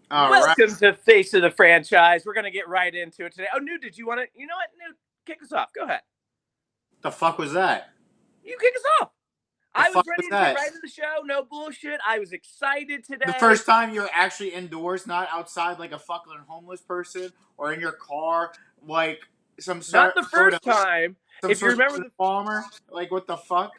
All right. Welcome to Face of the Franchise. We're going to get right into it today. Oh, Nude, did you want to? You know what, Nude? Kick us off. Go ahead. The fuck was that? You kick us off. The I was fuck was ready to get that? right into the show. No bullshit. I was excited The today. first time you're actually indoors, not outside like a fucking homeless person, or in your car, like some Not sort the sort first of time. some If you sort remember of the. bomber. Like what the fuck?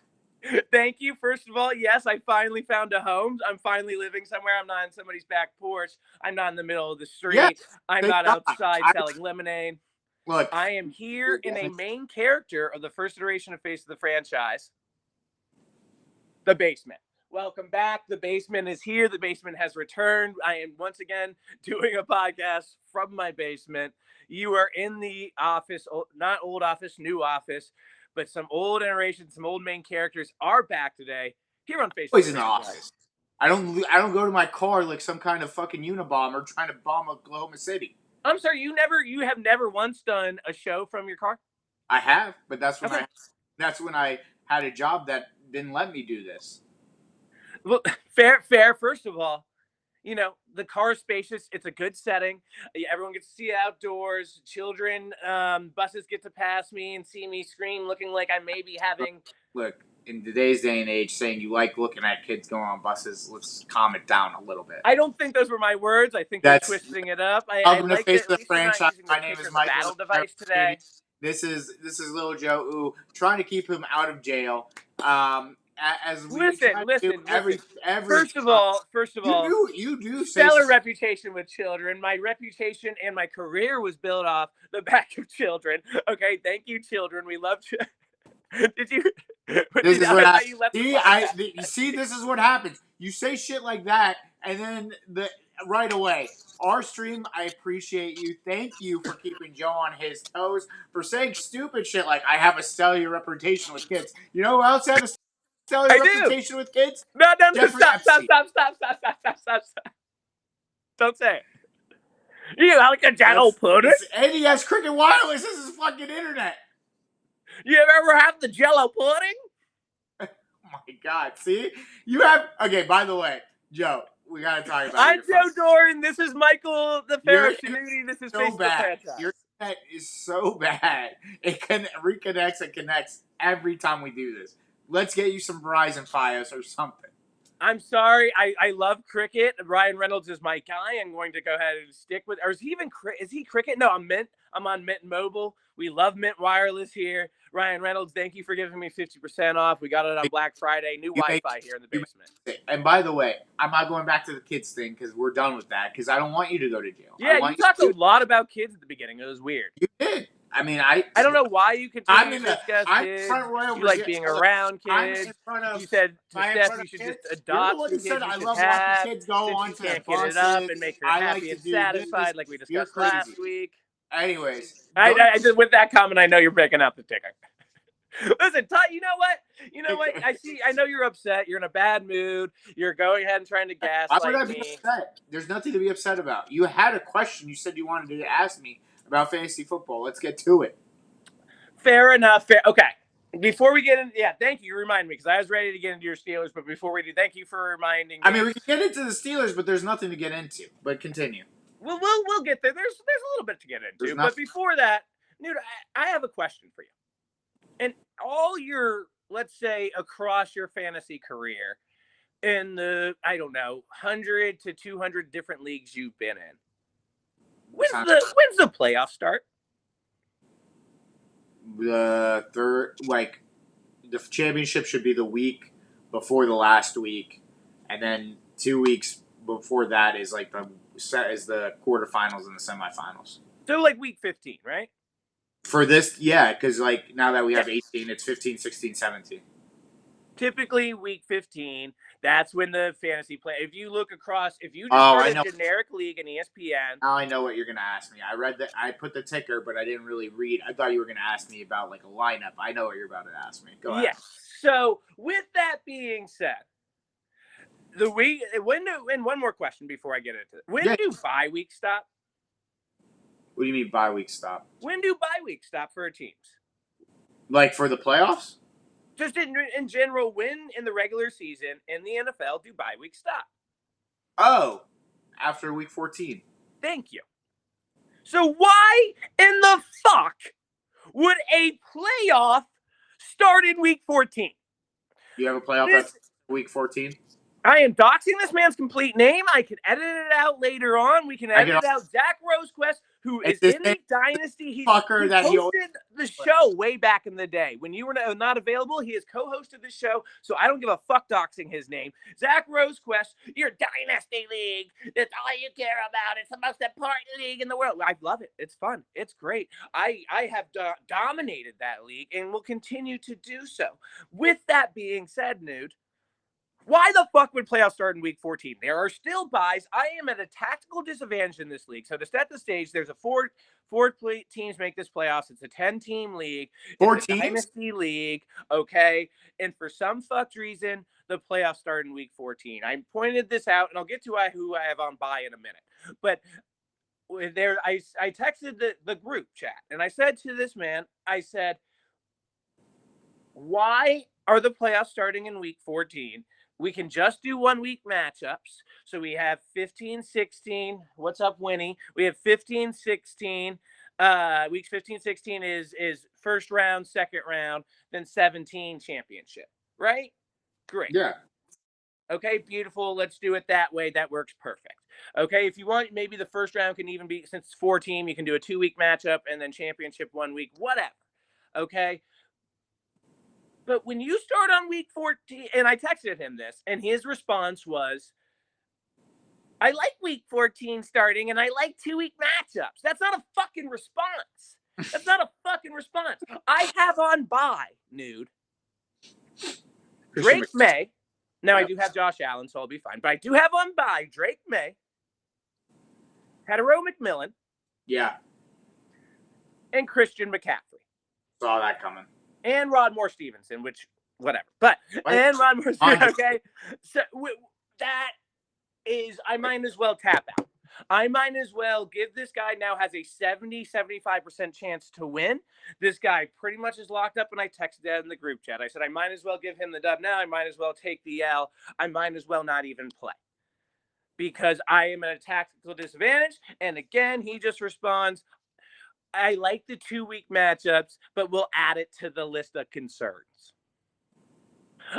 Thank you. First of all, yes, I finally found a home. I'm finally living somewhere. I'm not on somebody's back porch. I'm not in the middle of the Yeah. street. I'm Thank not God. outside selling lemonade. Look. I am here in a main character of the first iteration of Face of the Franchise, the basement. Welcome back. The basement is here. The basement has returned. I am once again doing a podcast from my basement. You are in the office, not old office, new office, but some old iteration, some old main characters are back today here on Face of the Always in the Franchise. office. I don't go to my car like some kind of fucking Unabomber trying to bomb Oklahoma City. I'm sorry, you have never once done a show from your car? I have, but Okay. that's when I had a job that didn't let me do this. Well, fair. First of all, the car is spacious. It's a good setting. Everyone gets to see outdoors. Children, buses get to pass me and see me scream, looking like I may be having. Look, in today's day and age, saying you like looking at kids going on buses, let's calm it down a little bit. I don't think those were my words. I think you're That's twisting it up. I welcome to like that Face at of the least you're not Franchise. using the My name kick is as a Michael. battle device today. This is Little Joe. Ooh, trying to keep him out of jail. As we try to do Listen. every First of all, you do say stellar reputation with children. My reputation and my career was built off the back of children. Okay, thank you, children. We love you. Did you? this is what I I thought you left the see. podcast. You see, this is what happens. You say shit like that, and then right away. Our stream, I appreciate you. Thank you for keeping Joe on his toes, for saying stupid shit like I have a stellar reputation with kids. You know who else had a stellar I do. reputation with kids? No, Jeffrey Epstein. stop. Don't say it. You like a jello pudding? And he has Cricket Wireless. This is fucking internet. You ever have the jello pudding? Oh my God. See? You have. Okay, by the way, Joe, we got to talk about I'm Joe Doran. This is Michael the Your Pharaoh. This is so Face of the bad. Franchise. Your internet is so bad. It reconnects and connects every time we do this. Let's get you some Verizon Fios or something. I'm sorry. I love cricket. Ryan Reynolds is my guy. I'm going to go ahead and stick with. Or is he even? Is he cricket? No, I'm Mint. I'm on Mint Mobile. We love Mint Wireless here. Ryan Reynolds, thank you for giving me 50% off. We got it on Black Friday. New Wi-Fi here in the basement. And by the way, I'm not going back to the kids thing because we're done with that. Because I don't want you to go to jail. Yeah, you talked a lot about kids at the beginning. It was weird. You did. I mean, I don't know why you continue to discuss I'm kids. front row. You like being around kids. I'm in front of. You said to Steph you should kids? just You're the adopt one some who kids said you I should love have. watching kids go Since on you to can't the get it up and buses. make her I happy like and to do satisfied this. like we You're discussed crazy. last week. Anyways, I just with that comment, I know you're picking up the ticker. Listen, Todd, you know what? I know you're upset. You're in a bad mood. You're going ahead and trying to why would I gaslight be me. upset? There's nothing to be upset about. You had a question. You said you wanted to ask me about fantasy football. Let's get to it. Fair enough. Okay. Before we get in, thank you. You remind me because I was ready to get into your Steelers, but before we do, thank you for reminding me. I mean, we can get into the Steelers, but there's nothing to get into. But continue. We'll get there. There's a little bit to get into, but before that, Newt, I have a question for you. And all your, let's say, across your fantasy career, in the 100 to 200 different leagues you've been in, when's the playoffs start? The third, the championship should be the week before the last week, and then 2 weeks before that is the quarterfinals and the semifinals. So like week 15, right? For this, yeah, because now that we have 18, it's 15, 16, 17. Typically week 15, that's when the fantasy play. If you look across, if you just start a generic league in ESPN. Now I know what you're going to ask me. I read that. I put the ticker, but I didn't really read. I thought you were going to ask me about a lineup. I know what you're about to ask me. Go ahead. Yes. So with that being said, and one more question before I get into it. When do bye weeks stop? What do you mean bye weeks stop? When do bye weeks stop for teams? Like for the playoffs? Just in general, when in the regular season in the NFL do bye weeks stop? Oh, after week 14. Thank you. So why in the fuck would a playoff start in week 14? You have a playoff after week 14? I am doxing this man's complete name. I can edit it out later on. We can edit it out. Zach Rosequest, who is in the dynasty. He hosted the show way back in the day. When you were not available, he has co-hosted the show, so I don't give a fuck doxing his name. Zach Rosequest, your dynasty league. That's all you care about. It's the most important league in the world. I love it. It's fun. It's great. I have dominated that league and will continue to do so. With that being said, Nude, why the fuck would playoffs start in week 14? There are still buys. I am at a tactical disadvantage in this league. So to set the stage, there's four teams make this playoffs. It's a 10-team league. It's a dynasty league, okay? And for some fucked reason, the playoffs start in week 14. I pointed this out, and I'll get to who I have on buy in a minute. But there, I texted the group chat, and I said to this man, I said, why are the playoffs starting in week 14? We can just do 1 week matchups. So we have 15-16. What's up, Winnie? We have 15-16. Weeks 15-16 is first round, second round, then 17 championship. Right? Great. Yeah. Okay, beautiful. Let's do it that way. That works perfect. Okay, if you want, maybe the first round can even be, since it's 4 team, you can do a 2 week matchup and then championship 1 week, whatever. Okay. But when you start on week 14, and I texted him this, and his response was, I like week 14 starting, and I like 2 week matchups. That's not a fucking response. That's not a fucking response. I have on bye, Nude, Drake May. Now, I do have Josh Allen, so I'll be fine. But I do have on bye Drake May, Hetero McMillan. Yeah. And Christian McCaffrey. Saw that coming. And Rodmore Stevenson, which, whatever. But, and Rodmore Stevenson, okay? So, that is, I might as well tap out. I might as well give this guy now has a 70-75% chance to win. This guy pretty much is locked up, and I texted that in the group chat. I said, I might as well give him the dub now. I might as well take the L. I might as well not even play, because I am at a tactical disadvantage. And again, he just responds, I like the 2 week matchups, but we'll add it to the list of concerns.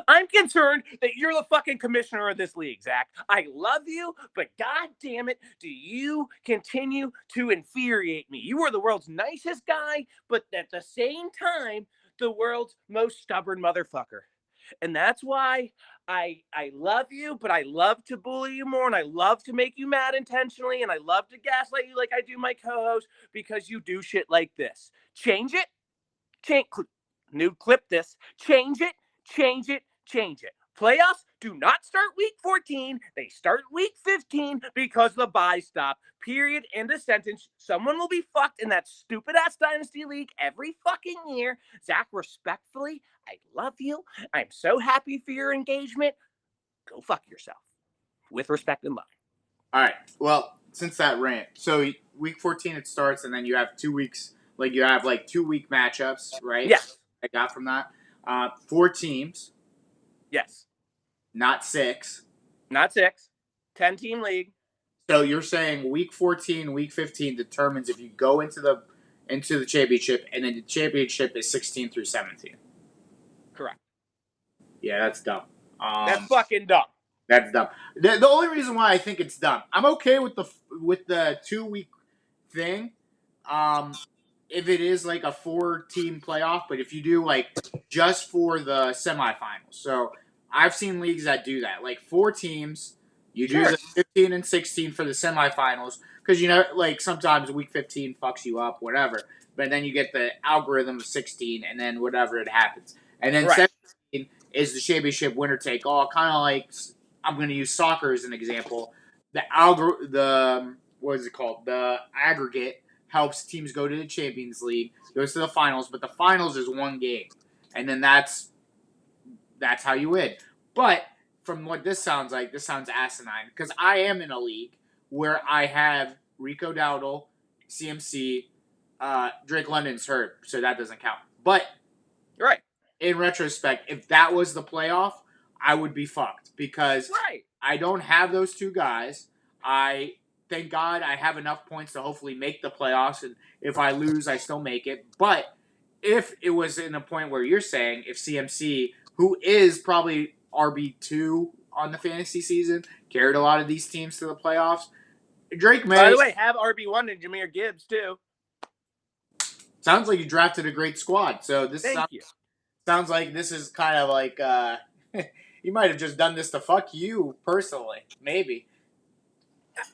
I'm concerned that you're the fucking commissioner of this league, Zach. I love you, but god damn it, do you continue to infuriate me. You are the world's nicest guy, but at the same time, the world's most stubborn motherfucker. And that's why I love you, but I love to bully you more, and I love to make you mad intentionally, and I love to gaslight you like I do my co-host, because you do shit like this. Change it. Nude clip this. Change it. Change it. Change it. Playoffs do not start week 14. They start week 15 because the bye stop. Period. End of sentence. Someone will be fucked in that stupid-ass Dynasty League every fucking year. Zach, respectfully, I love you. I'm so happy for your engagement. Go fuck yourself. With respect and love. All right. Well, since that rant, so week 14 it starts, and then you have 2 weeks. Like, you have, 2 week matchups, right? Yes. I got from that. 4 teams. Yes. Not 6. Not 6. 10-team league. So you're saying week 14, week 15 determines if you go into the championship, and then the championship is 16 through 17. Correct. Yeah, that's dumb. That's fucking dumb. That's dumb. The only reason why I think it's dumb, I'm okay with the 2 week thing. If it is like a 4-team playoff, but if you do just for the semifinals. So I've seen leagues that do that. 4 teams, you do the 15 and 16 for the semifinals, because sometimes week 15 fucks you up, whatever. But then you get the algorithm of 16, and then whatever it happens. And then 17 is the championship winner take all, kind of like, I'm going to use soccer as an example. What is it called? The aggregate helps teams go to the Champions League, goes to the finals, but the finals is 1 game. And then that's how you win. But from what this sounds like, this sounds asinine, because I am in a league where I have Rico Dowdle, CMC, Drake London's hurt, so that doesn't count. But in retrospect, if that was the playoff, I would be fucked, because I don't have those 2 guys. I thank God I have enough points to hopefully make the playoffs, and if I lose, I still make it. But if it was in a point where you're saying if CMC, who is probably RB2 on the fantasy season, carried a lot of these teams to the playoffs, Drake May. By the way, have RB1 and Jahmyr Gibbs too. Sounds like you drafted a great squad. So this Thank you. sounds like this is kind of like you might have just done this to fuck you personally, maybe.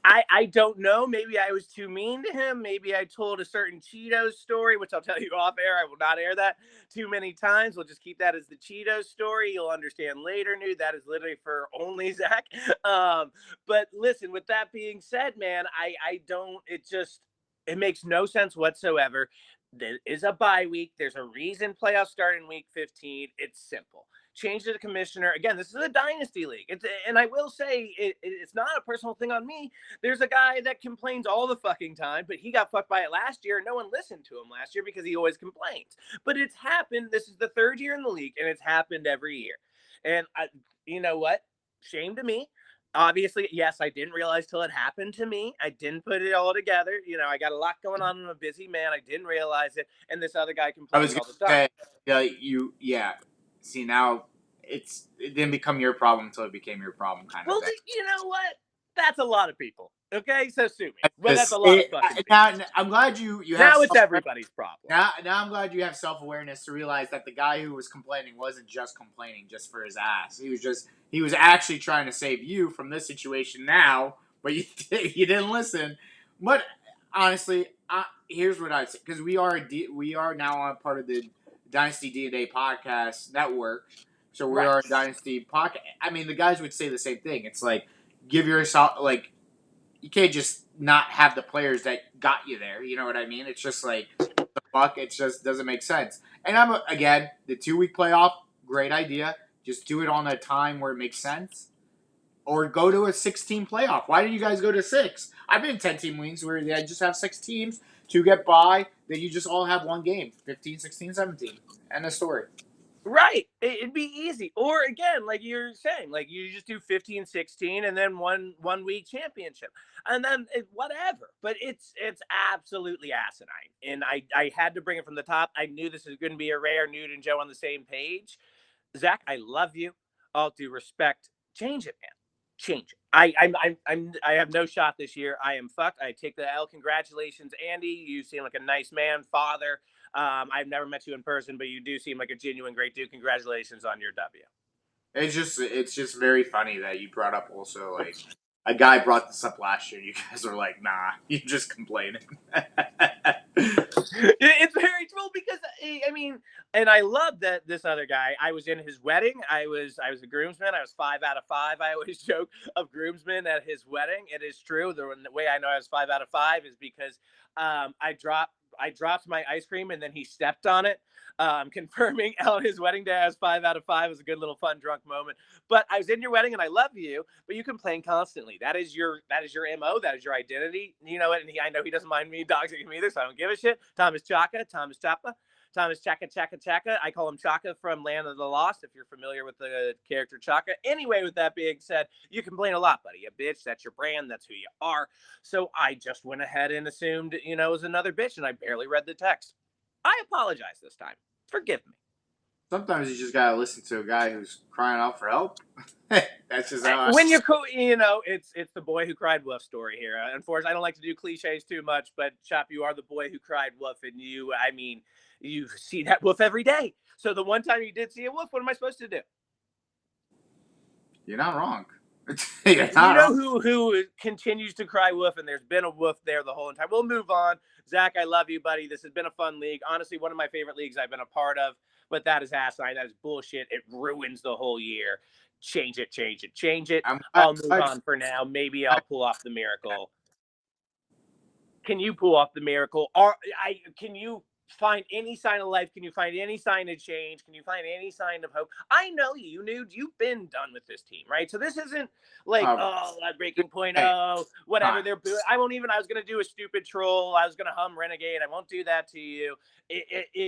I don't know. Maybe I was too mean to him. Maybe I told a certain Cheetos story, which I'll tell you off air. I will not air that too many times. We'll just keep that as the Cheetos story. You'll understand later, Nude. That is literally for only Zach. But listen, with that being said, man, I don't, it makes no sense whatsoever. There is a bye week. There's a reason playoffs start in week 15. It's simple. Change to the commissioner. Again, this is a dynasty league. And I will say it's not a personal thing on me. There's a guy that complains all the fucking time, but he got fucked by it last year. No one listened to him last year because he always complains. But it's happened. This is the third year in the league, and it's happened every year. And you know what? Shame to me. Obviously, yes, I didn't realize till it happened to me. I didn't put it all together. You know, I got a lot going on. I'm a busy man. I didn't realize it. And this other guy complains all the time. Yeah. See, now it didn't become your problem until it became your problem, kind of thing. You know what? That's a lot of people. Okay, so sue me. But that's a lot of fucking people. Now, I'm glad you have. Now it's everybody's problem. Now I'm glad you have self-awareness to realize that the guy who was complaining wasn't just complaining just for his ass. He was actually trying to save you from this situation now, but you didn't listen. But honestly, here's what I'd say, because we are now on part of the Dynasty DNA podcast network, so we are a Dynasty podcast. I mean, the guys would say the same thing. It's like, give yourself, like, you can't just not have the players that got you there. You know what I mean? It's just like, what the fuck? It just doesn't make sense. And again, the 2-week playoff, great idea. Just do it on a time where it makes sense. Or go to a 6-team playoff. Why did you guys go to 6? I've been in 10-team leagues where they just have 6 teams to get by, that you just all have one game. 15, 16, 17. End of story. Right. It'd be easy. Or again, like you're saying, like you just do 15, 16 and then one week championship. And then whatever. But it's absolutely asinine. And I had to bring it from the top. I knew this was going to be a rare. Nude and Joe on the same page. Zach, I love you. All due respect. Change it, man. Change it. I have no shot this year. I am fucked. I take the L. Congratulations, Andy. You seem like a nice man, father. I've never met you in person, but you do seem like a genuine great dude. Congratulations on your W. It's just very funny that you brought up also, like, a guy brought this up last year. You guys were like, nah, you're just complaining. It's very true because I mean, and I love that this other guy. I was in his wedding. I was a groomsman. I was 5 out of 5. I always joke of groomsmen at his wedding. It is true. The way I know I was 5 out of 5 is because I dropped my ice cream and then he stepped on it. Confirming on his wedding day, I was 5 out of 5. It was a good little fun drunk moment. But I was in your wedding and I love you, but you complain constantly. That is your MO. That is your identity. You know it. And I know he doesn't mind me doxing him either, so I don't give a shit. Thomas Chaka. Thomas Chaka Chaka Chaka. I call him Chaka from Land of the Lost, if you're familiar with the character Chaka. Anyway, with that being said, you complain a lot, buddy. You bitch. That's your brand. That's who you are. So I just went ahead and assumed, it was another bitch, and I barely read the text. I apologize this time. Forgive me. Sometimes you just gotta listen to a guy who's crying out for help. That's just how when you're cool, it's the boy who cried wolf story here. Unfortunately, I don't like to do cliches too much, but Chop, you are the boy who cried wolf, and you see that wolf every day. So the one time you did see a wolf, what am I supposed to do? You're not wrong. Who continues to cry wolf, and there's been a wolf there the whole time. We'll move on. Zach, I love you, buddy. This has been a fun league. Honestly, one of my favorite leagues I've been a part of, but that is asinine. That is bullshit. It ruins the whole year. Change it. I'll move on for now. Maybe I'll pull off the miracle. Can you pull off the miracle? Can you find any sign of life? Can you find any sign of change? Can you find any sign of hope? I know you, Nude. You've been done with this team, right? So this isn't like, that breaking point. Whatever they're doing. I was going to do a stupid troll. I was going to hum Renegade. I won't do that to you.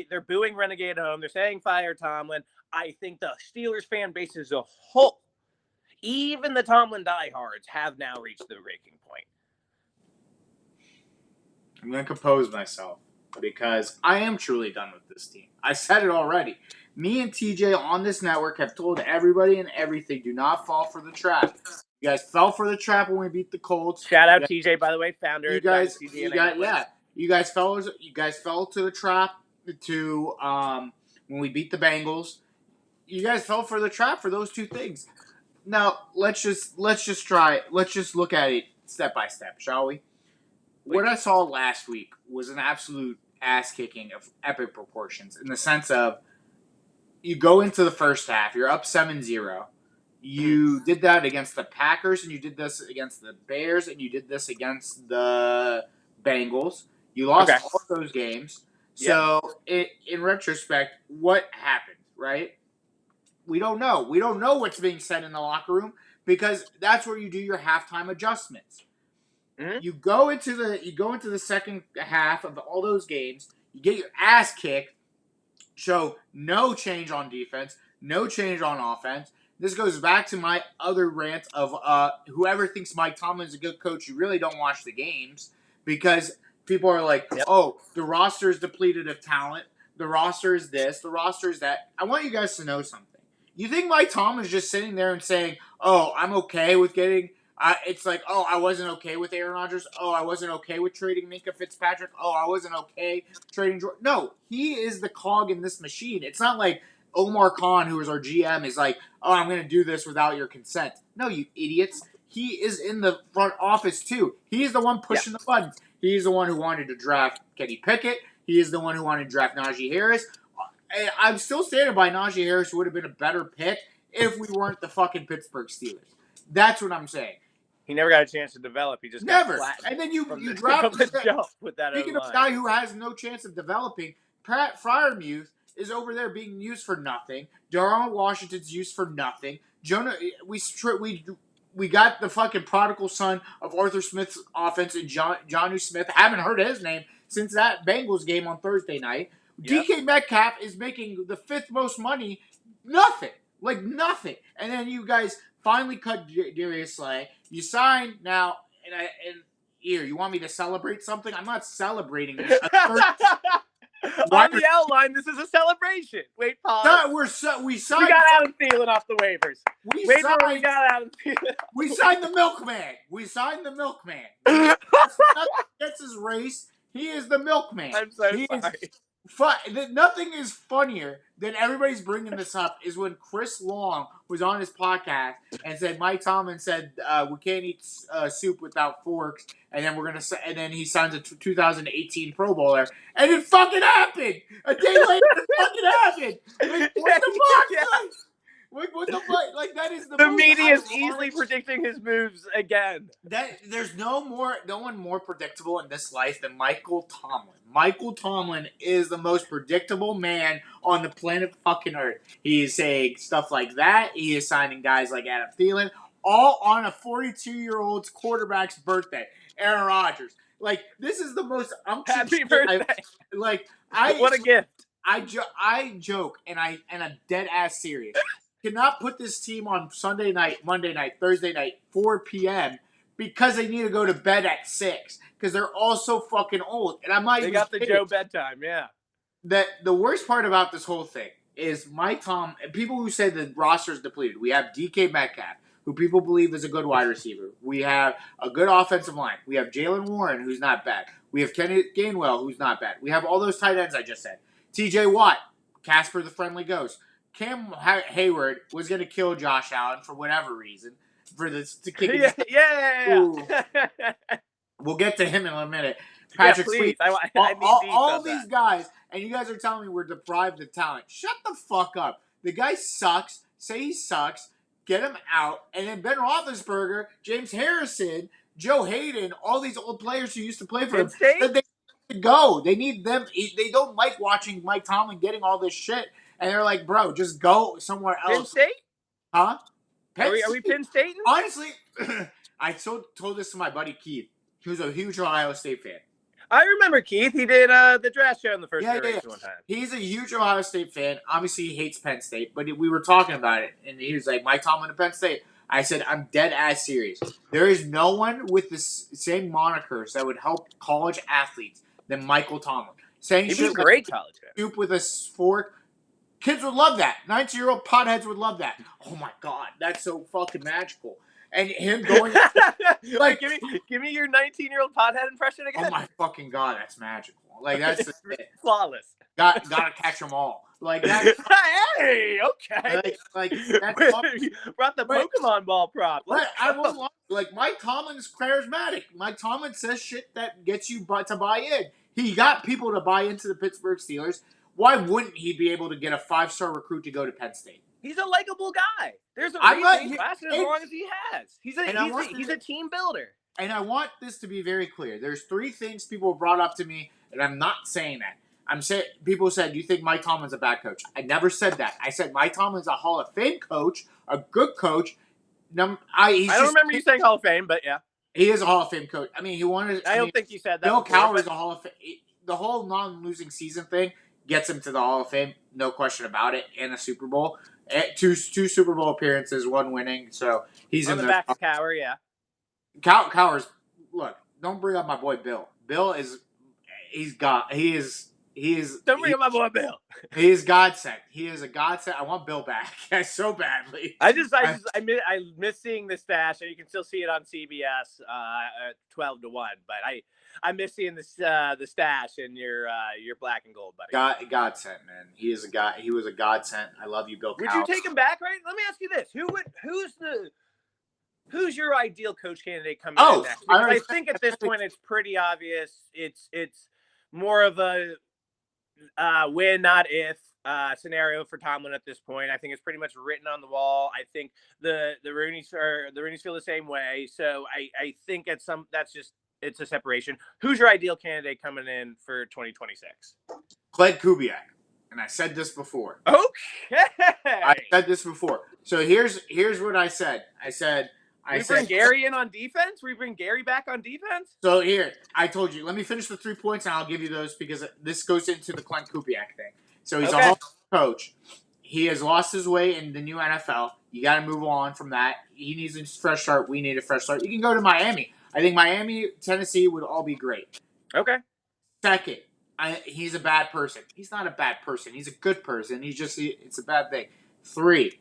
They're booing Renegade home. They're saying fire Tomlin. I think the Steelers fan base as a whole Even the Tomlin diehards have now reached the breaking point. I'm going to compose myself because I am truly done with this team. I said it already. Me and TJ on this network have told everybody and everything, do not fall for the trap. You guys fell for the trap when we beat the Colts. Shout out TJ, by the way, founder You of guys, Dynasty you DNA guys, Network. yeah, you guys fell to the trap to when we beat the Bengals. You guys fell for the trap for those two things. Now let's just look at it step by step, shall we? What I saw last week was an absolute ass kicking of epic proportions in the sense of you go into the first half, you're up 7-0. You did that against the Packers, and you did this against the Bears, and you did this against the Bengals. You lost all of those games. So, in retrospect, what happened, right? We don't know. We don't know what's being said in the locker room because that's where you do your halftime adjustments. Mm-hmm. You go into the second half of all those games. You get your ass kicked. Show no change on defense, no change on offense. This goes back to my other rant of whoever thinks Mike Tomlin's a good coach, you really don't watch the games because people are like, oh, the roster is depleted of talent. The roster is this. The roster is that. I want you guys to know something. You think Mike Tomlin's just sitting there and saying, oh, I'm okay with getting it's like, oh, I wasn't okay with Aaron Rodgers. Oh, I wasn't okay with trading Minka Fitzpatrick. Oh, I wasn't okay trading Jordan. No, he is the cog in this machine. It's not like Omar Khan, who is our GM, is like, oh, I'm going to do this without your consent. No, you idiots. He is in the front office, too. He's the one pushing the buttons. He's the one who wanted to draft Kenny Pickett. He is the one who wanted to draft Najee Harris. I'm still standing by Najee Harris would have been a better pick if we weren't the fucking Pittsburgh Steelers. That's what I'm saying. He never got a chance to develop. He just never. Got flattened And then you from draft the jump with that. Speaking of a guy who has no chance of developing, Pat Fryermuth is over there being used for nothing. Darnell Washington's used for nothing. We got the fucking prodigal son of Arthur Smith's offense and Jonnu Smith. I haven't heard his name since that Bengals game on Thursday night. Yep. DK Metcalf is making the fifth most money. Nothing. Like nothing. And then you guys finally cut Darius Slay. You sign now, and here, you want me to celebrate something? I'm not celebrating this. On the outline, this is a celebration. Wait, pause. No, we signed. We got Adam Thielen off the waivers. We got Adam Thielen. We signed the milkman. That's his race. He is the milkman. I'm so sorry. Nothing is funnier than everybody's bringing this up is when Chris Long was on his podcast and said Mike Tomlin said we can't eat soup without forks, and then and then he signs a 2018 Pro Bowler, and it fucking happened. A day later, it fucking happened. Like, what the fuck? What the fuck? Like that is the media is easily predicting his moves again. There's no one more predictable in this life than Michael Tomlin. Michael Tomlin is the most predictable man on the planet fucking Earth. He is saying stuff like that. He is signing guys like Adam Thielen, all on a 42-year-old's quarterback's birthday. Aaron Rodgers. Like this is the most happy birthday. What a gift. I joke and I'm dead ass serious. Cannot put this team on Sunday night, Monday night, Thursday night, 4 p.m. because they need to go to bed at 6 because they're all so fucking old. And I'm not even got the kidding. Joe bedtime, yeah. The worst part about this whole thing is people who say the roster is depleted. We have DK Metcalf, who people believe is a good wide receiver. We have a good offensive line. We have Jalen Warren, who's not bad. We have Kenny Gainwell, who's not bad. We have all those tight ends I just said. TJ Watt, Casper the Friendly Ghost. Cam Hayward was going to kill Josh Allen for whatever reason. To kick it. Yeah. We'll get to him in a minute. Patrick please. Sweet. All these guys, and you guys are telling me we're deprived of talent. Shut the fuck up. The guy sucks. Say he sucks. Get him out. And then Ben Roethlisberger, James Harrison, Joe Hayden, all these old players who used to play for him. They need to go. They need them. They don't like watching Mike Tomlin getting all this shit. And they're like, bro, just go somewhere else. Penn State? Huh? Are we Penn State? Honestly, I told this to my buddy Keith. He was a huge Ohio State fan. I remember Keith. He did the draft show in the first iteration one time. He's a huge Ohio State fan. Obviously, he hates Penn State, but we were talking about it, and he was like, Mike Tomlin to Penn State. I said, I'm dead ass serious. There is no one with the same monikers that would help college athletes than Michael Tomlin. Saying He was a shit like great college coach. soup with a fork. Kids would love that. 19-year-old potheads would love that. Oh my god, that's so fucking magical. And him going like, Wait, give me your 19-year-old pothead impression again. oh my fucking god, that's magical. Like that's flawless. Gotta catch them all. Like that. Hey, okay. Like that's brought the Pokemon ball prop. But I won't lie. Like Mike Tomlin's charismatic. Mike Tomlin says shit that gets you to buy in. He got people to buy into the Pittsburgh Steelers. Why wouldn't he be able to get a 5-star recruit to go to Penn State? He's a likable guy. There's a reason he's lasted as long as he has. He's a team builder. And I want this to be very clear. There's 3 things people brought up to me, and I'm not saying that. I'm saying people said, "Do you think Mike Tomlin's a bad coach?" I never said that. I said Mike Tomlin's a Hall of Fame coach, a good coach. I don't remember you saying Hall of Fame, but yeah, he is a Hall of Fame coach. I mean, he wanted. I don't think you said that. Bill Cowher is a Hall of Fame. The whole non-losing season thing gets him to the Hall of Fame, no question about it, and a Super Bowl, two Super Bowl appearances, 1 winning. So he's on in the back of Cowher, yeah. Cowher's look. Don't bring up my boy Bill. Bill is Don't bring up my boy Bill. He is godsend. He is a godsend. I want Bill back so badly. I miss seeing the stash, and you can still see it on CBS at 12-1. But I miss seeing the stash in your black and gold, buddy. Godsend, man. He is a god. He was a godsend. I love you, Bill. Would you take him back? Right. Let me ask you this: Who's your ideal coach candidate coming in next? Because I think at this point it's pretty obvious. It's more of a win, not if scenario for Tomlin at this point. I think it's pretty much written on the wall. I think the Rooneys feel the same way. So I think it's a separation. Who's your ideal candidate coming in for 2026? Kled Kubiak. And I said this before. Okay. I said this before. So here's what I said. I bring Gary in on defense? We bring Gary back on defense? So here, I told you, let me finish the 3 points and I'll give you those because this goes into the Kled Kubiak thing. So he's a Hall of Fame coach. He has lost his way in the new NFL. You got to move on from that. He needs a fresh start. We need a fresh start. You can go to Miami. I think Miami, Tennessee would all be great. Okay. Second, he's a bad person. He's not a bad person. He's a good person. It's a bad thing. 3,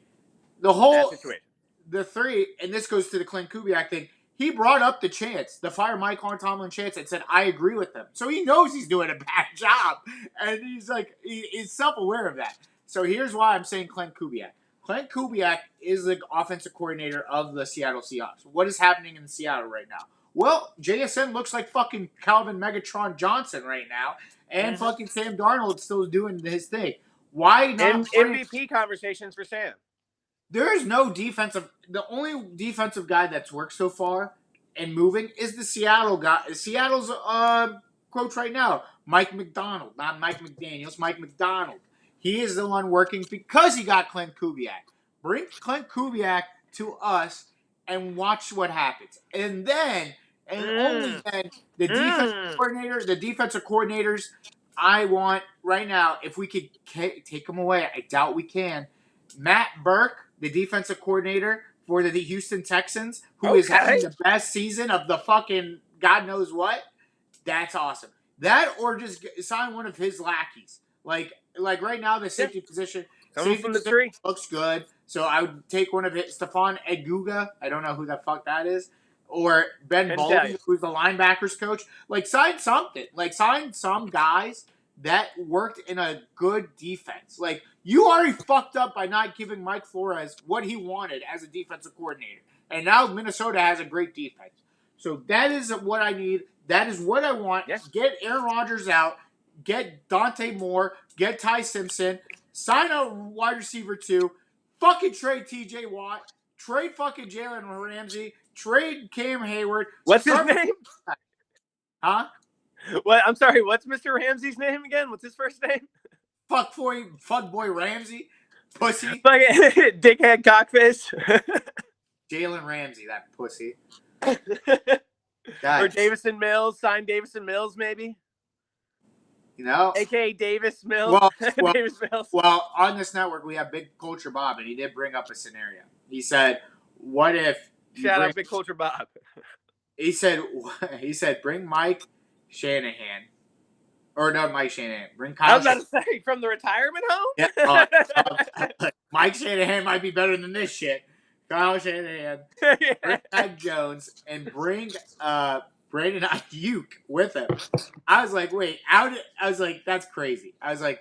the 3, and this goes to the Kled Kubiak thing. He brought up the chance, the fire Mike Tomlin chance, and said, I agree with them. So he knows he's doing a bad job. And he's self-aware of that. So here's why I'm saying Kled Kubiak. Kled Kubiak is the offensive coordinator of the Seattle Seahawks. What is happening in Seattle right now? Well, JSN looks like fucking Calvin Megatron Johnson right now. And fucking Sam Darnold still doing his thing. Why not? MVP conversations for Sam. There is no defensive. The only defensive guy that's worked so far and moving is the Seattle guy. Seattle's coach right now, Mike McDonald, not Mike McDaniels. Mike McDonald. He is the one working because he got Kled Kubiak. Bring Kled Kubiak to us and watch what happens. And then, and only then, the defensive coordinators. I want right now. If we could take them away, I doubt we can. Matt Burke, the defensive coordinator for the Houston Texans, who is having the best season of the fucking God knows what. That's awesome. That or just sign one of his lackeys. Like right now, the safety position. Someone from the tree looks good. So I would take one of it. Stephon Eguga. I don't know who the fuck that is. Or Ben Baldwin, who's the linebackers coach. Like sign something. Like sign some guys that worked in a good defense. Like, you already fucked up by not giving Mike Flores what he wanted as a defensive coordinator. And now Minnesota has a great defense. So that is what I need. That is what I want. Yes. Get Aaron Rodgers out. Get Dante Moore. Get Ty Simpson. Sign a wide receiver 2. Fucking trade TJ Watt. Trade fucking Jalen Ramsey. Trade Cam Hayward. What's his name? Huh? What? I'm sorry. What's Mr. Ramsey's name again? What's his first name? Fuck boy Ramsey. Pussy. Dickhead cockface. Jalen Ramsey, that pussy. Or Davison Mills. Sign Davison Mills, maybe. You know? AKA Davis Mills. Davis Mills. Well, on this network, we have Big Culture Bob, and he did bring up a scenario. He said, what if you Shout bring? out Big Culture Bob. He said bring Mike Shanahan, or not Mike Shanahan. Bring I Kyle. was about to say, from the retirement Yeah, home? Mike Shanahan might be better than this shit. Kyle Shanahan, bring Mac Jones, and bring Brandon Ayuk with him. I was like, wait, I was like, that's crazy. I was like,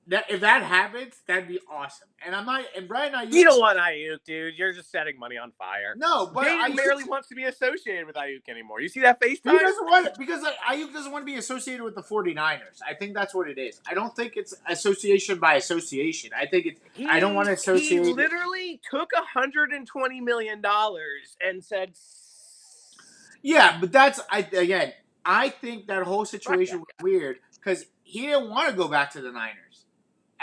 if that happens, that'd be awesome. And I'm not. And Brandon Ayuk. You don't want Ayuk, dude. You're just setting money on fire. No, but Jaden Ayuk barely wants to be associated with Ayuk anymore. You see that FaceTime? He doesn't want it because Ayuk doesn't want to be associated with the 49ers. I think that's what it is. I don't think it's association by association. I think it's I don't want to associate. He literally took $120 million and said, Yeah, but I think that whole situation was weird because he didn't want to go back to the Niners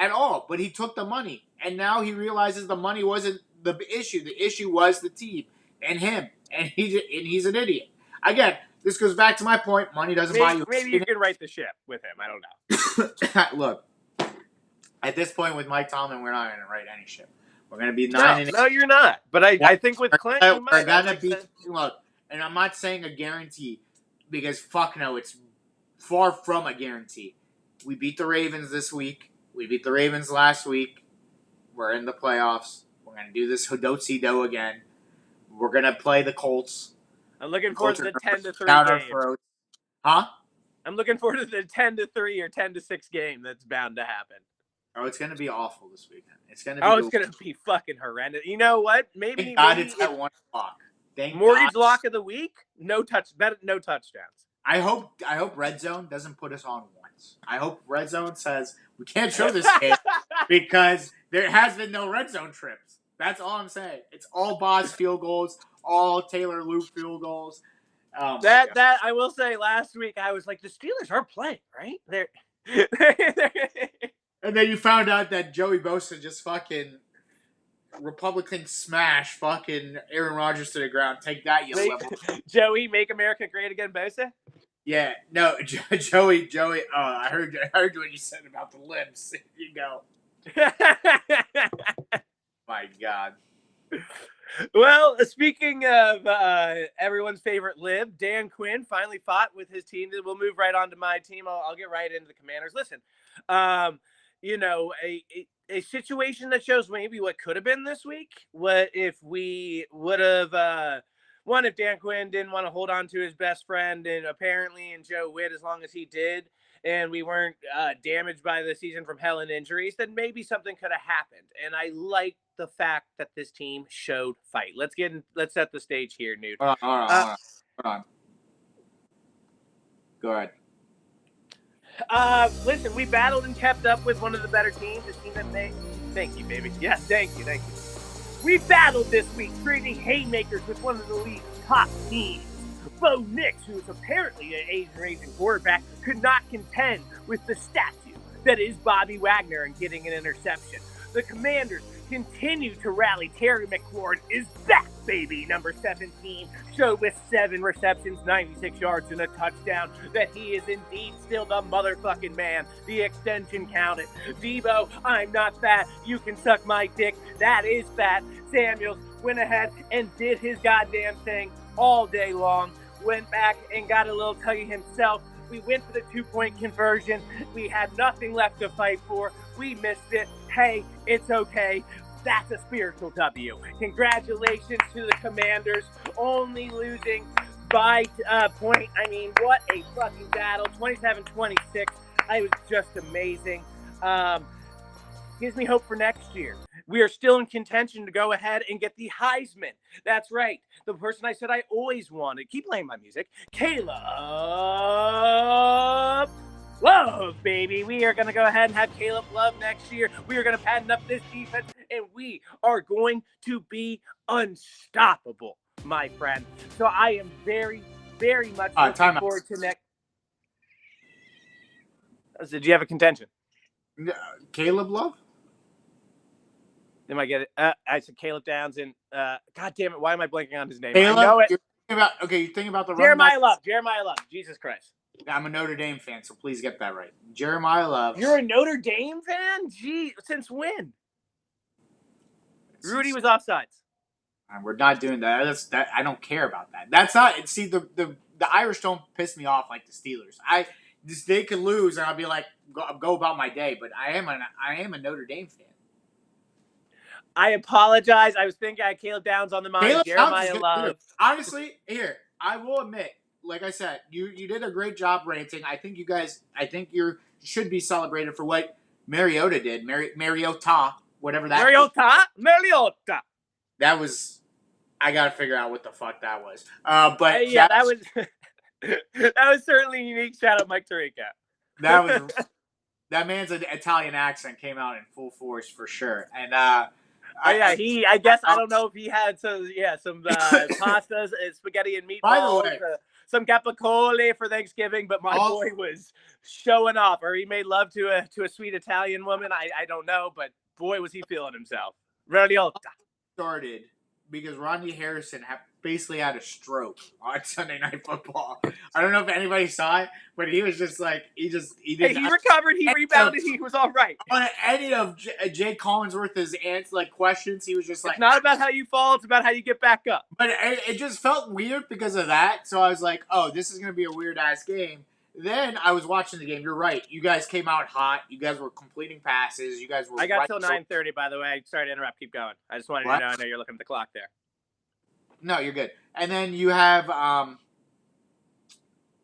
at all, but he took the money, and now he realizes the money wasn't the issue. The issue was the team and him, and he's an idiot. Again, this goes back to my point. Money doesn't buy you. Maybe you can right the ship with him. I don't know. Look, at this point with Mike Tomlin, we're not going to write any ship. We're going to be 9 and 8. No, you're not. But I think with Clint, you might. We're going to be look, and I'm not saying a guarantee because fuck no, it's far from a guarantee. We beat the Ravens this week. We beat the Ravens last week. We're in the playoffs. We're going to do this Hodotsi-Do again. We're going to play the Colts. I'm looking forward to the 10-3 game. Huh? I'm looking forward to the 10-3 or 10-6 game that's bound to happen. Oh, it's going to be awful this weekend. It's going to be fucking horrendous. You know what? Maybe it's at 1 o'clock. Mortgage lock of the week? No touchdowns. I hope Red Zone doesn't put us on once. I hope Red Zone says we can't show this game because there has been no Red Zone trips. That's all I'm saying. It's all Boz field goals, all Taylor Loop field goals. That I will say, last week I was like, the Steelers are playing, right? They're and then you found out that Joey Bosa just fucking Republican smash fucking Aaron Rodgers to the ground. Take that, you level. Joey, make America great again, Bosa? Yeah, no, Joey. I heard what you said about the limbs. Here you go. My God. Well, speaking of everyone's favorite lib, Dan Quinn finally fought with his team. We'll move right on to my team. I'll get right into the Commanders. Listen, a situation that shows maybe what could have been this week. What if we would have if Dan Quinn didn't want to hold on to his best friend and Joe Witt as long as he did, and we weren't damaged by the season from hell and injuries, then maybe something could have happened. And I like the fact that this team showed fight. Let's set the stage here, Newt. Hold on. Go ahead. Listen, we battled and kept up with one of the better teams. The team that thank you, baby. Yes, thank you. We battled this week, trading haymakers with one of the league's top teams. Bo Nix, who is apparently an Asian quarterback, could not contend with the statue that is Bobby Wagner and getting an interception. The Commanders continue to rally. Terry McLaurin is back, baby. Number 17 showed with 7 receptions, 96 yards, and a touchdown that he is indeed still the motherfucking man. The extension counted. Debo, I'm not fat. You can suck my dick. That is fat. Samuels went ahead and did his goddamn thing all day long. Went back and got a little tuggy himself. We went for the 2-point conversion. We had nothing left to fight for. We missed it. Hey, it's okay. That's a spiritual W. Congratulations to the Commanders, only losing by point. I mean, what a fucking battle. 27-26. It was just amazing. Gives me hope for next year. We are still in contention to go ahead and get the Heisman. That's right. The person I said I always wanted. Keep playing my music. Caleb Love, baby. We are going to go ahead and have Caleb Love next year. We are going to pattern up this defense, and we are going to be unstoppable, my friend. So I am very, very much looking forward to next. Did you have a contention? Caleb Love? Am I get it? I said Caleb Downs and God damn it, why am I blanking on his name? Caleb, I know it. You're thinking about the Jeremiah Love. Jesus Christ. I'm a Notre Dame fan, so please get that right. Jeremiah Love. You're a Notre Dame fan? Gee, since when? Rudy was offsides. And we're not doing that. That I don't care about that. That's not. See, the Irish don't piss me off like the Steelers. They could lose, and I'll be like, go about my day. But I am a Notre Dame fan. I apologize. I was thinking I had Caleb Downs on the mind. Caleb Downs is Jeremiah good too. Love. Honestly, here I will admit, like I said, you did a great job ranting. I think you should be celebrated for what Mariota did. Mariota, whatever that. Mariota. That was. I gotta figure out what the fuck that was. But Yeah, that was that was certainly a unique. Shout out Mike Tirico. That was that man's Italian accent came out in full force for sure. And I guess I don't know if he had some pastas, spaghetti and meatballs. By the way, some capicola for Thanksgiving, but my boy was showing off, or he made love to a sweet Italian woman. I don't know, but boy was he feeling himself. Mariota started because Rodney Harrison basically had a stroke on Sunday Night Football. I don't know if anybody saw it, but he was just like he recovered, he rebounded, he was all right. On any of Jay Collinsworth's questions, he was just like, "It's not about how you fall; it's about how you get back up." But it just felt weird because of that. So I was like, "Oh, this is gonna be a weird ass game." Then I was watching the game. You're right. You guys came out hot. You guys were completing passes. You guys were. I got till 9:30. By the way, sorry to interrupt. Keep going. I just wanted to know. I know you're looking at the clock there. No, you're good. And then you have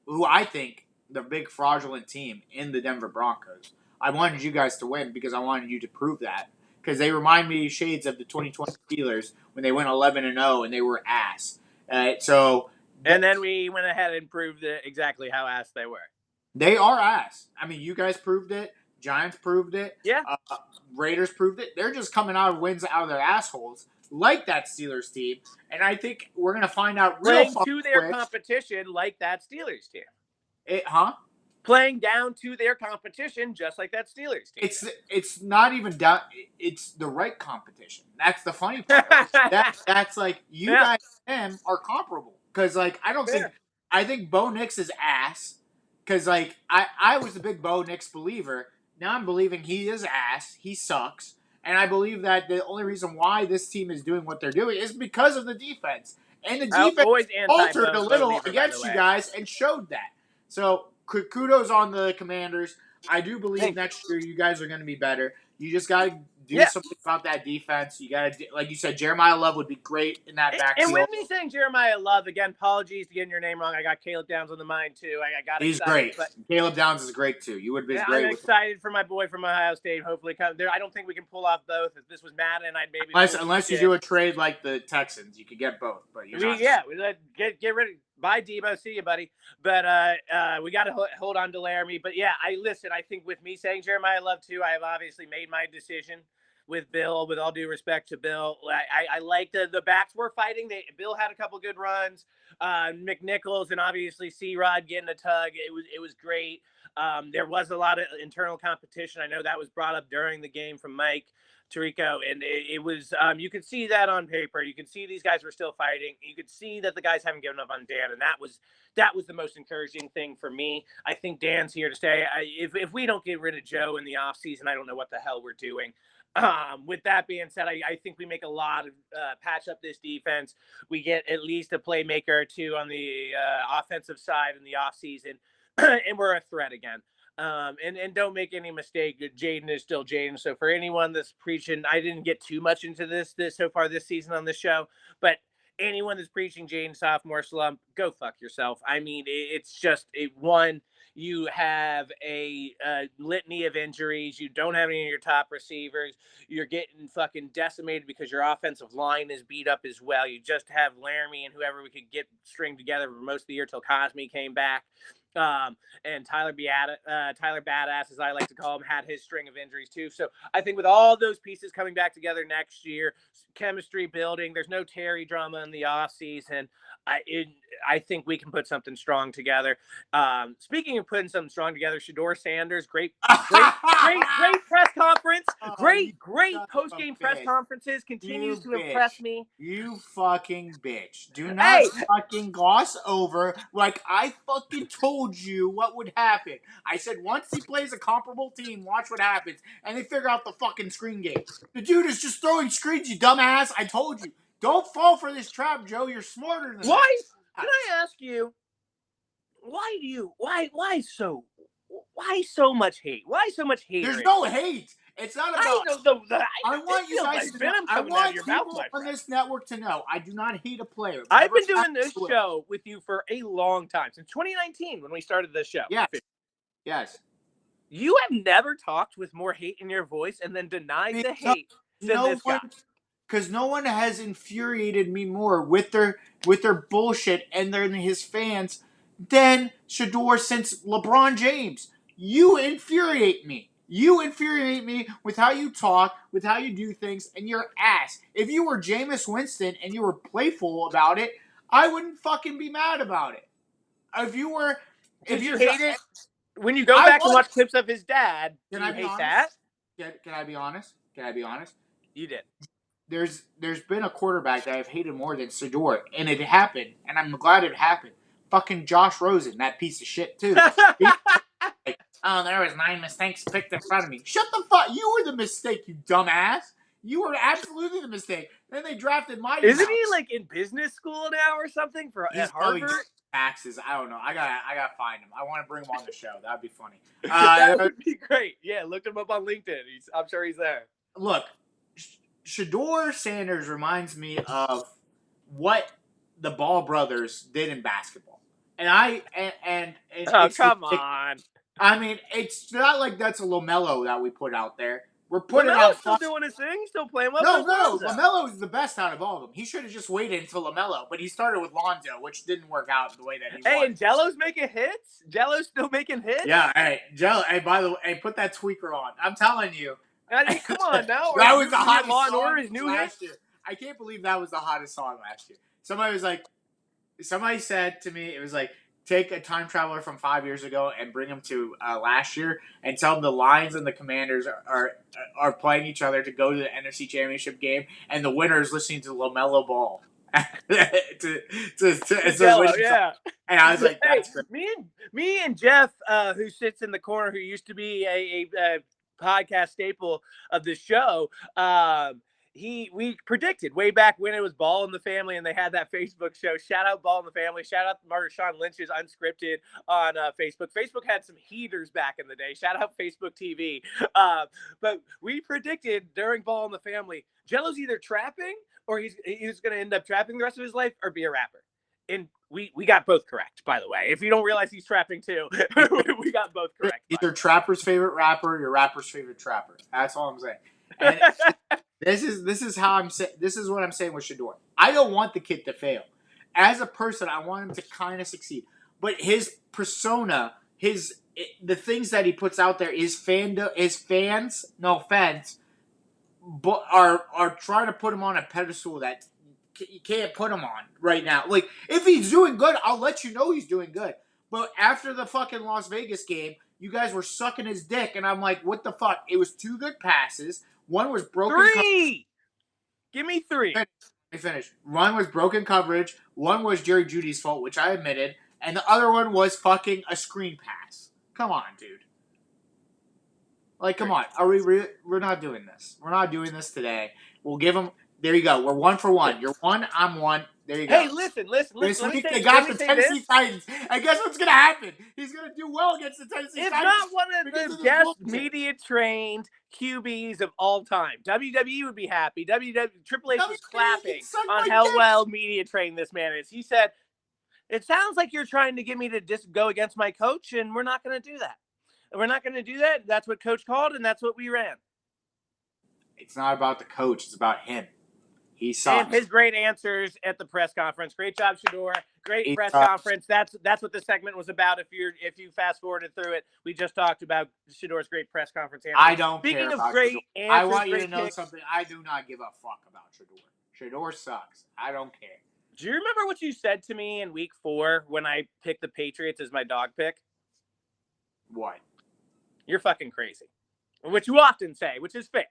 who I think the big fraudulent team in the Denver Broncos. I wanted you guys to win because I wanted you to prove that because they remind me shades of the 2020 Steelers when they went 11-0 and they were ass. And then we went ahead and proved exactly how ass they were. They are ass. I mean, you guys proved it. Giants proved it. Yeah. Raiders proved it. They're just coming out of wins out of their assholes, like that Steelers team. And I think we're going to find out real quick. Playing to their competition like that Steelers team. Playing down to their competition just like that Steelers team. It's not even down. It's the right competition. That's the funny part. That's like you guys and them are comparable. Because like I think Bo Nix is ass. Because like I was a big Bo Nix believer. Now I'm believing he is ass. He sucks. And I believe that the only reason why this team is doing what they're doing is because of the defense. And the defense altered a little against you guys and showed that. So kudos on the Commanders. I do believe next year you guys are going to be better. You just got to do something about that defense. You got to, like you said, Jeremiah Love would be great in that backfield. And with me saying Jeremiah Love, again, apologies to getting your name wrong. I got Caleb Downs on the mind, too. He's great. But Caleb Downs is great, too. You would be great. I'm excited for my boy from Ohio State. Hopefully come there. I don't think we can pull off both. If this was Madden, I'd maybe unless you do a trade like the Texans, you could get both. But you're not. Get rid of. Bye, Debo. See you, buddy. But we got to hold on to Laramie. But yeah, I think with me saying Jeremiah Love too, I have obviously made my decision with Bill. With all due respect to Bill, I like the backs were fighting. Bill had a couple good runs. McNichols and obviously C-Rod getting a tug. It was great. There was a lot of internal competition. I know that was brought up during the game from Mike Tirico, and it was you could see that on paper. You could see these guys were still fighting. You could see that the guys haven't given up on Dan, and that was the most encouraging thing for me. I think Dan's here to stay. If we don't get rid of Joe in the offseason, I don't know what the hell we're doing. With that being said, I think we make a lot of patch up this defense. We get at least a playmaker or two on the offensive side in the offseason, and we're a threat again. And don't make any mistake, Jaden is still Jaden. So for anyone that's preaching, I didn't get too much into this so far this season on this show, but anyone that's preaching Jaden sophomore slump, go fuck yourself. I mean, it's just one. You have a litany of injuries. You don't have any of your top receivers. You're getting fucking decimated because your offensive line is beat up as well. You just have Laramie and whoever we could get stringed together for most of the year till Cosme came back. And Tyler Badass, as I like to call him, had his string of injuries too. So I think with all those pieces coming back together next year, chemistry building, there's no Terry drama in the offseason. I think we can put something strong together. Speaking of putting something strong together, Shedeur Sanders, great press conference. Great post-game press conferences. Continues to impress me. You fucking bitch. Do not fucking gloss over like I fucking told you what would happen. I said once he plays a comparable team, watch what happens. And they figure out the fucking screen game. The dude is just throwing screens, you dumbass. I told you. Don't fall for this trap, Joe. You're smarter than Why? that. Can I ask you? Why so much hate? Why so much hate? There's no hate. It's not about. I want you guys to know. I want people on this network to know. I do not hate a player. I've been doing this show with you for a long time, since 2019 when we started this show. Yeah. Yes. You have never talked with more hate in your voice and then denied the hate than this guy. Because no one has infuriated me more with their bullshit and his fans than Shador since LeBron James. You infuriate me. You infuriate me with how you talk, with how you do things, and your ass. If you were Jameis Winston and you were playful about it, I wouldn't fucking be mad about it. If you were... Did you hate it? When you go back and watch clips of his dad, do you hate that? Can I be honest? Can I be honest? You did. There's been a quarterback that I've hated more than Shador, and it happened, and I'm glad it happened. Fucking Josh Rosen, that piece of shit, too. Like, oh, there was 9 mistakes picked in front of me. Shut the fuck. You were the mistake, you dumbass. You were absolutely the mistake. Then they drafted my... Isn't he like in business school now or something at Harvard? Taxes. I don't know. I gotta find him. I want to bring him on the show. That'd be funny. That would be great. Yeah, look him up on LinkedIn. I'm sure he's there. Look, Shador Sanders reminds me of what the Ball brothers did in basketball, and come on. I mean, it's not like that's a LaMelo that we put out there. We're putting LaMelo's still doing his thing. He's still playing well. No. LaMelo is the best out of all of them. He should have just waited until LaMelo, but he started with Lonzo, which didn't work out the way that he wanted. Hey, and Jello's making hits? Jello's still making hits? Yeah, hey, Jello. Hey, by the way, put that tweaker on. I'm telling you. I mean, come on now. That was the hottest song last year. I can't believe that was the hottest song last year. Somebody said to me, it was like, take a time traveler from 5 years ago and bring him to last year and tell him the Lions and the Commanders are playing each other to go to the NFC Championship game, and the winner is listening to LaMelo Ball. Yeah. And I was like, that's great. Me and Jeff, who sits in the corner, who used to be a podcast staple of the show, we predicted way back when it was Ball in the Family and they had that Facebook show. Shout out Ball in the Family. Shout out Marshawn Lynch's Unscripted on Facebook. Facebook had some heaters back in the day. Shout out Facebook TV. But we predicted during Ball in the Family, Jello's either trapping or he's going to end up trapping the rest of his life or be a rapper. And we got both correct, by the way. If you don't realize he's trapping too, we got both correct. Either trapper's favorite rapper, your rapper's favorite trapper. That's all I'm saying. And this is how I'm saying. This is what I'm saying with Shador. I don't want the kid to fail. As a person, I want him to kind of succeed. But his persona, the things that he puts out there, his fans, no offense, but are trying to put him on a pedestal that you can't put him on right now. Like, if he's doing good, I'll let you know he's doing good. But after the fucking Las Vegas game, you guys were sucking his dick, and I'm like, what the fuck? It was 2 good passes. One was broken. 3. Give me 3. Let me finish. One was broken coverage. One was Jerry Jeudy's fault, which I admitted, and the other one was fucking a screen pass. Come on, dude. Like, come on. Are we're not doing this. We're not doing this today. We'll give him. There you go. We're 1 for 1. You're 1. I'm 1. There you go. Hey, listen. This week they got the Tennessee Titans. And guess what's going to happen? He's going to do well against the Tennessee Titans. It's not one of the best media-trained QBs of all time. WWE would be happy. Triple H was clapping on how well media-trained this man is. He said, it sounds like you're trying to get me to just go against my coach, and we're not going to do that. We're not going to do that. That's what coach called, and that's what we ran. It's not about the coach. It's about him. He sucks. And his great answers at the press conference. Great job, Shador. Great press conference. That's what the segment was about. If you fast forwarded through it, we just talked about Shador's great press conference answer. I don't Speaking care of about great Shador. answers, I want you to know something. I do not give a fuck about Shador. Shador sucks. I don't care. Do you remember what you said to me in week 4 when I picked the Patriots as my dog pick? What? You're fucking crazy. Which you often say, which is fair.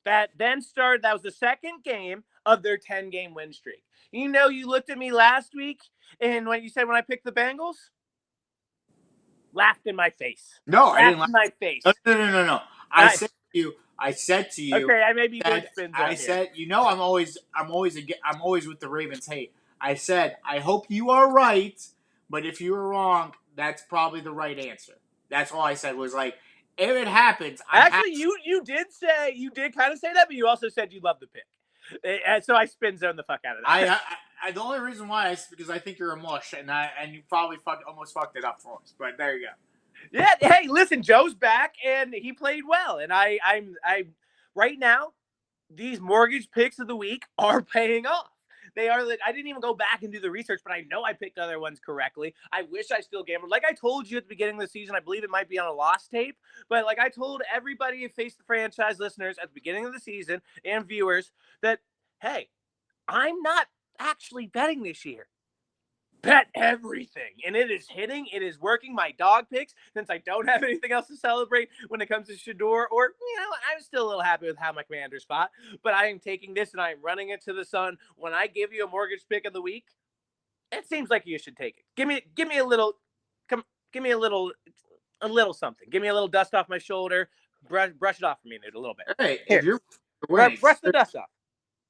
That was the second game of their 10-game win streak. You know, you looked at me last week, and when you said when I picked the Bengals, laughed in my face. No, I didn't laugh in my face. No. I I said to you Okay, I may be good that spin I zone here. said, I'm always with the Ravens hate. I said, I hope you are right, but if you are wrong, that's probably the right answer. That's all I said was like, if it happens, I'm happy. Actually, you did kind of say that, but you also said you love the pick. So I spin zone the fuck out of that. The only reason why is because I think you're a mush, and you probably almost fucked it up for us. But there you go. Yeah. Hey, listen, Joe's back and he played well, and I'm right now. These mortgage picks of the week are paying off. They are. I didn't even go back and do the research, but I know I picked other ones correctly. I wish I still gambled. Like I told you at the beginning of the season, I believe it might be on a lost tape, but like I told everybody at Face the Franchise listeners at the beginning of the season and viewers that, hey, I'm not actually betting this year. Bet everything, and it is hitting. It is working. My dog picks, since I don't have anything else to celebrate when it comes to Shador, or I'm still a little happy with how my Commander's spot, but I am taking this and I am running it to the sun. When I give you a mortgage pick of the week, it seems like you should take it. Give me a little, give me a little something. Give me a little dust off my shoulder. Brush it off for me, dude, a little bit. Hey, Here, if you're winning, brush the dust off.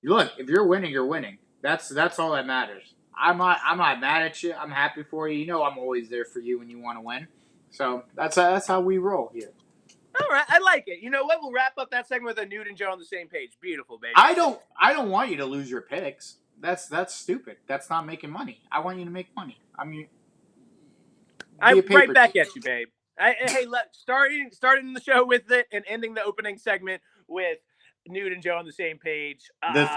look, if you're winning, you're winning. That's all that matters. I'm not mad at you. I'm happy for you. You know I'm always there for you when you want to win. So that's how we roll here. All right, I like it. You know what? We'll wrap up that segment with a Nude and Joe on the same page. Beautiful, baby. I don't want you to lose your picks. That's stupid. That's not making money. I want you to make money. I mean, I'm right back at you, babe. Hey, starting the show with it and ending the opening segment with Nude and Joe on the same page. The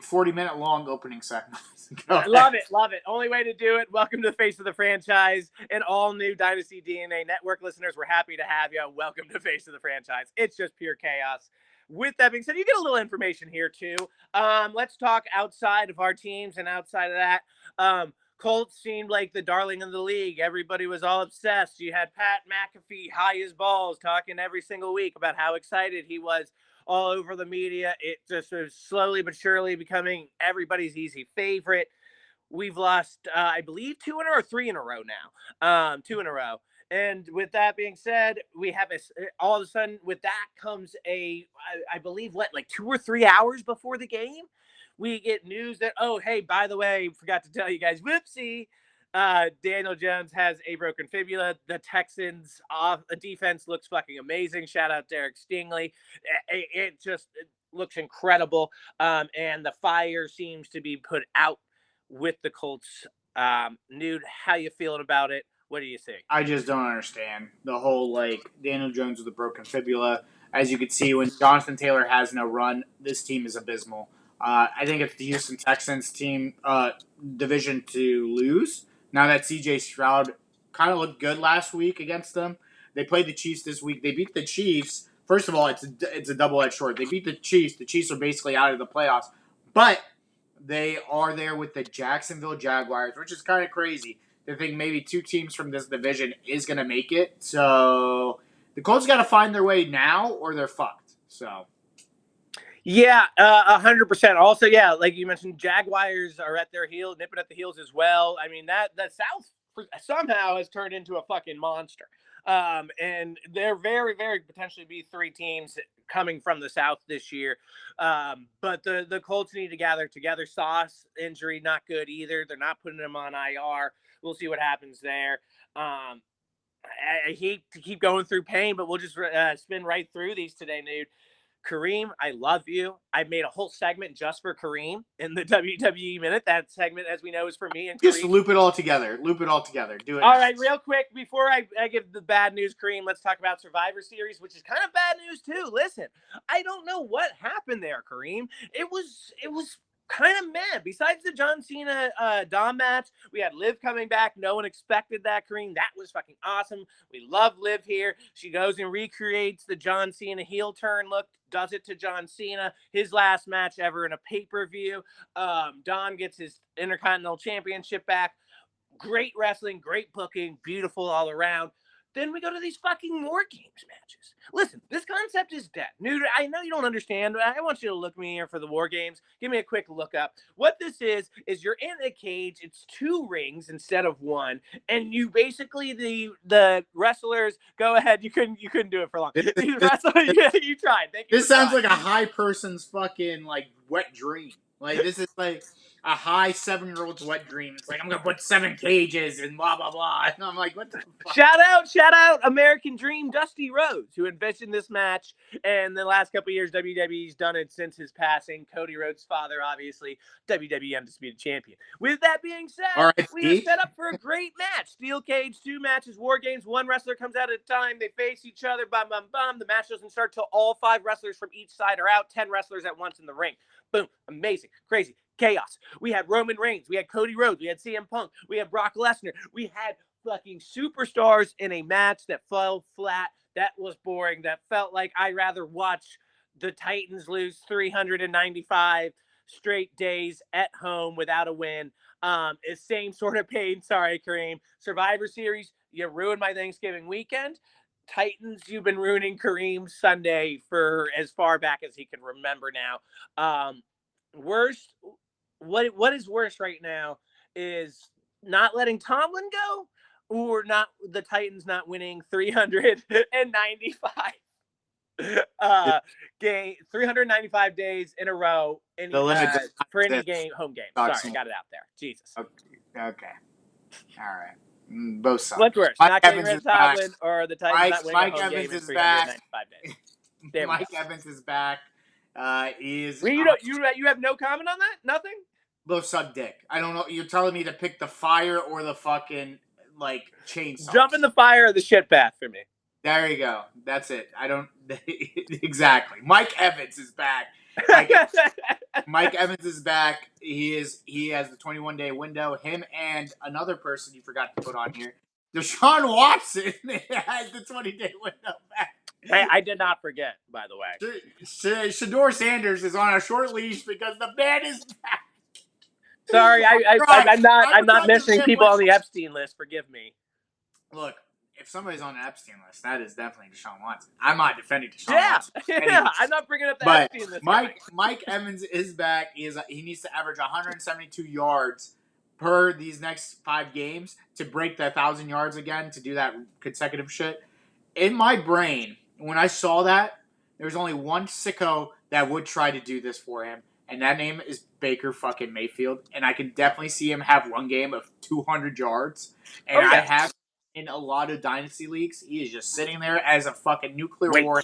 40 minute long opening segment. Love it. Only way to do it. Welcome to the Face of the Franchise and all new Dynasty DNA Network listeners. We're happy to have you. Welcome to Face of the Franchise. It's just pure chaos. With that being said, you get a little information here too. Let's talk outside of our teams and outside of that. Colts seemed like the darling of the league. Everybody was all obsessed. You had Pat McAfee high as balls talking every single week about how excited he was all over the media. It just was slowly but surely becoming everybody's easy favorite. We've lost, I believe, 2 in a row or 3 in a row now. 2 in a row. And with that being said, we have all of a sudden with that comes I believe, like 2 or 3 hours before the game, we get news that, oh, hey, by the way, forgot to tell you guys, whoopsie, Daniel Jones has a broken fibula. The Texans defense looks fucking amazing. Shout out Derek Stingley. It just looks incredible. And the fire seems to be put out with the Colts. Nude, how you feeling about it? What do you think? I just don't understand the whole Daniel Jones with a broken fibula. As you can see, when Jonathan Taylor has no run, this team is abysmal. I think it's the Houston Texans team division to lose. Now that C.J. Stroud kind of looked good last week against them, they played the Chiefs this week. They beat the Chiefs. First of all, it's a double-edged sword. They beat the Chiefs. The Chiefs are basically out of the playoffs, but they are there with the Jacksonville Jaguars, which is kind of crazy to think maybe 2 teams from this division is going to make it. So the Colts got to find their way now or they're fucked. So. Yeah, 100%. Also, yeah, like you mentioned, Jaguars are at their heels, nipping at the heels as well. I mean, that South somehow has turned into a fucking monster. And there very, very potentially be 3 teams coming from the South this year. But the Colts need to gather together. Sauce injury, not good either. They're not putting him on IR. We'll see what happens there. I hate to keep going through pain, but we'll just spin right through these today, dude. Kareem, I love you. I made a whole segment just for Kareem in the WWE Minute. That segment, as we know, is for me and just Kareem. loop it all together. Do it. All right, real quick, before I give the bad news, Kareem, let's talk about Survivor Series, which is kind of bad news too. Listen, I don't know what happened there, Kareem. It was kind of mad. Besides the John Cena Dom match, we had Liv coming back. No one expected that, Kareem. That was fucking awesome. We love Liv here. She goes and recreates the John Cena heel turn look, does it to John Cena, his last match ever in a pay-per-view. Dom gets his Intercontinental Championship back. Great wrestling, great booking, beautiful all around. then we go to these fucking War Games matches. Listen, this concept is dead. Dude, I know you don't understand, but I want you to look me here for the War Games. Give me a quick look up. What this is you're in a cage. It's 2 rings instead of 1, and you basically the wrestlers go ahead. You couldn't do it for long. You tried. Thank you. This sounds like a high person's fucking like wet dream. Like this is like a high 7-year-old's wet dream. It's like I'm gonna put 7 cages and blah blah blah. And I'm like, what the fuck? Shout out American Dream Dusty Rhodes, who envisioned this match. And the last couple of years, WWE's done it since his passing. Cody Rhodes' father, obviously, WWE Undisputed Champion. With that being said, we are set up for a great match. Steel cage, 2 matches, War Games. 1 wrestler comes out at a time. They face each other. Bum, bum, bum. The match doesn't start till all 5 wrestlers from each side are out. 10 wrestlers at once in the ring. Boom. Amazing. Crazy. Chaos. We had Roman Reigns. We had Cody Rhodes. We had CM Punk. We had Brock Lesnar. We had fucking superstars in a match that fell flat, that was boring, that felt like I'd rather watch the Titans lose 395 straight days at home without a win. It's same sort of pain. Sorry, Kareem. Survivor Series, you ruined my Thanksgiving weekend. Titans, you've been ruining Kareem's Sunday for as far back as he can remember now. Worst, what is worse right now is not letting Tomlin go, or not the Titans not winning 395 395 days in a row for any game, home game. Sorry, I got it out there. Jesus. Okay. All right. Both sides. What's worse, not getting rid of Tomlin or the Titans not winning a home game in 395 days? Mike Evans is back. You have no comment on that? Nothing? Both suck dick. I don't know. You're telling me to pick the fire or the fucking like chainsaw. Jump in the fire or the shit bath for me. There you go. That's it. I don't exactly. Mike Evans is back. Mike Evans is back. He has the 21-day window. Him and another person you forgot to put on here, Deshaun Watson, has the 20-day window back. Hey, I did not forget, by the way. Shador Sanders is on a short leash because the man is back. Sorry, I'm not mentioning people on the Epstein list. Forgive me. Look, if somebody's on the Epstein list, that is definitely Deshaun Watson. I'm not defending Deshaun Watson. Yeah, I'm not bringing up the Epstein list. Mike Evans is back. He needs to average 172 yards per these next 5 games to break the 1,000 yards again, to do that consecutive shit. In my brain, when I saw that, there was only one sicko that would try to do this for him, and that name is Baker fucking Mayfield. And I can definitely see him have one game of 200 yards. And I have in a lot of dynasty leagues, he is just sitting there as a fucking nuclear war.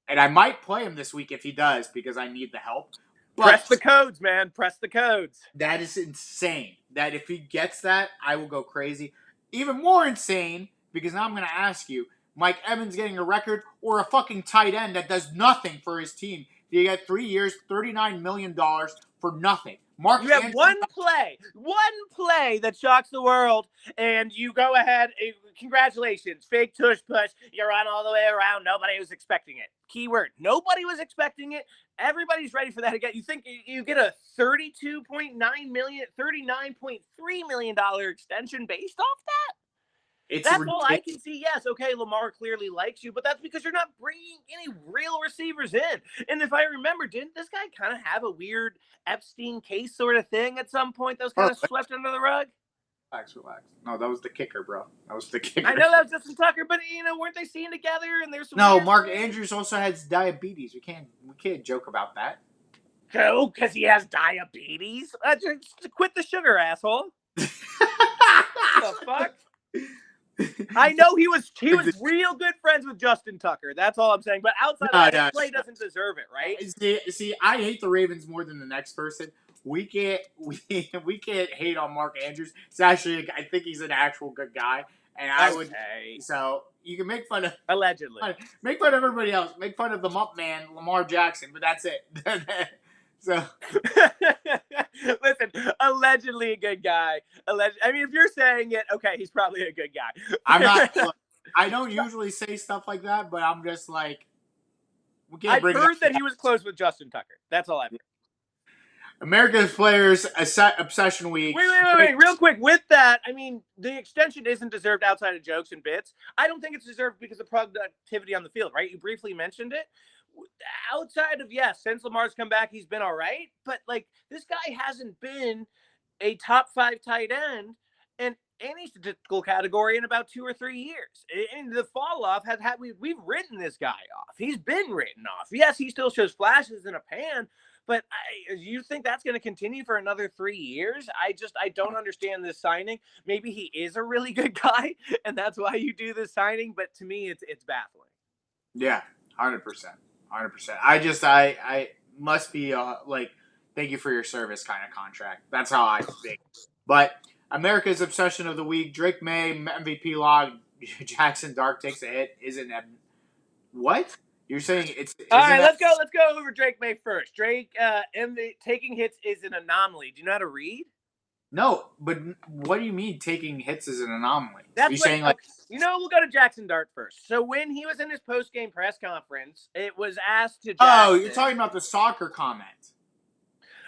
And I might play him this week if he does, because I need the help. But press the codes, man. Press the codes. That is insane. That if he gets that, I will go crazy. Even more insane, because now I'm going to ask you, Mike Evans getting a record or a fucking tight end that does nothing for his team? You get 3 years, $39 million for nothing. You have one play that shocks the world, and you go ahead. Congratulations, fake tush push. You run all the way around. Nobody was expecting it. Keyword: nobody was expecting it. Everybody's ready for that again. You think you get a $39.3 million extension based off that? That's all I can see. Yes, okay, Lamar clearly likes you, but that's because you're not bringing any real receivers in. And if I remember, didn't this guy kind of have a weird Epstein case sort of thing at some point that was kind of swept under the rug? Relax. No, that was the kicker, bro. That was the kicker. I know that was Justin Tucker, but weren't they seen together? And there's some. No, Mark Andrews also has diabetes. We can't joke about that. Oh, because he has diabetes? Just quit the sugar, asshole. What the fuck? I know he was real good friends with Justin Tucker. That's all I'm saying. But outside of that, play doesn't deserve it, right? See, I hate the Ravens more than the next person. We can't hate on Mark Andrews. It's actually, I think he's an actual good guy, and I would. So you can make fun of allegedly. Make fun of everybody else. Make fun of the Mupp Man, Lamar Jackson, but that's it. So listen, allegedly a good guy. I mean, if you're saying it, okay, he's probably a good guy. I'm not. Look, I don't usually say stuff like that, but I'm just like. I've heard that he was close with Justin Tucker. That's all I've heard. America's Players Obsession Week. Wait. Real quick. With that, I mean, the extension isn't deserved outside of jokes and bits. I don't think it's deserved because of productivity on the field, right? You briefly mentioned it. Outside of, yes, since Lamar's come back, he's been all right. But, like, this guy hasn't been a top 5 tight end in any statistical category in about 2 or 3 years. And the fall off we've written this guy off. He's been written off. Yes, he still shows flashes in a pan, but you think that's going to continue for another 3 years? I don't understand this signing. Maybe he is a really good guy, and that's why you do this signing. But to me, it's baffling. Yeah, 100%. 100%. I must be like, thank you for your service kind of contract. That's how I think. But America's Obsession of the Week, Drake May, MVP log, Jackson Dart takes a hit, isn't what? You're saying it's... All right, let's go over Drake May first. Drake, taking hits is an anomaly. Do you know how to read? No, but what do you mean taking hits is an anomaly? That's Are you saying like... we'll go to Jackson Dart first. So when he was in his post-game press conference, it was asked to Jackson. Oh, you're talking about the soccer comment.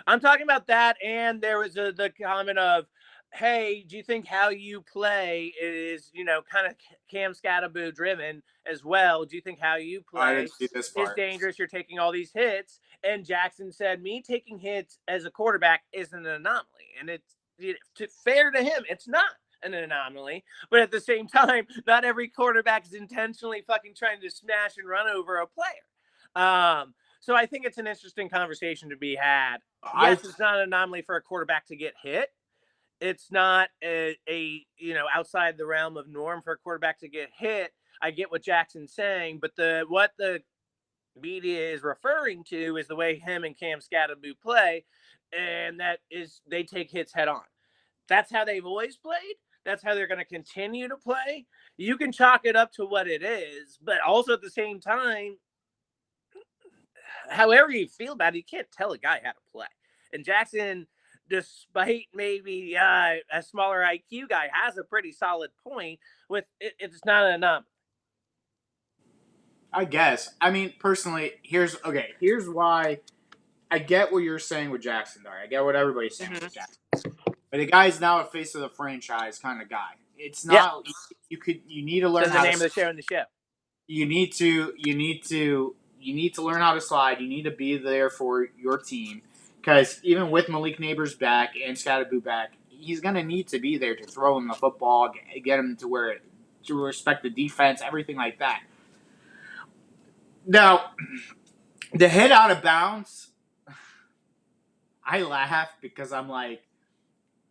I'm talking about that, and there was the comment of, hey, do you think how you play is, kind of Cam Scattaboo driven as well? Do you think how you play is dangerous? You're taking all these hits. And Jackson said, me taking hits as a quarterback is an anomaly. And it's fair to him. It's not an anomaly. But at the same time, not every quarterback is intentionally fucking trying to smash and run over a player. So I think it's an interesting conversation to be had. Yes, it's not an anomaly for a quarterback to get hit. It's not a outside the realm of norm for a quarterback to get hit. I get what Jackson's saying, but what the media is referring to is the way him and Cam Scattaboo play, and that is they take hits head on. That's how they've always played. That's how they're going to continue to play. You can chalk it up to what it is, but also at the same time, however you feel about it, you can't tell a guy how to play. And Jackson, despite maybe a smaller IQ guy, has a pretty solid point with it. It's not an anomaly. I guess. I mean, personally, here's why I get what you're saying with Jackson Dart. I get what everybody's saying with Jackson. But the guy's now a face of the franchise kind of guy. It's not you need to learn how to... That's the name of the show in the show. You need to learn how to slide. You need to be there for your team. Because even with Malik Neighbors back and Scattaboo back, he's going to need to be there to throw him the football, get him to respect the defense, everything like that. Now, the hit out of bounds, I laugh because I'm like,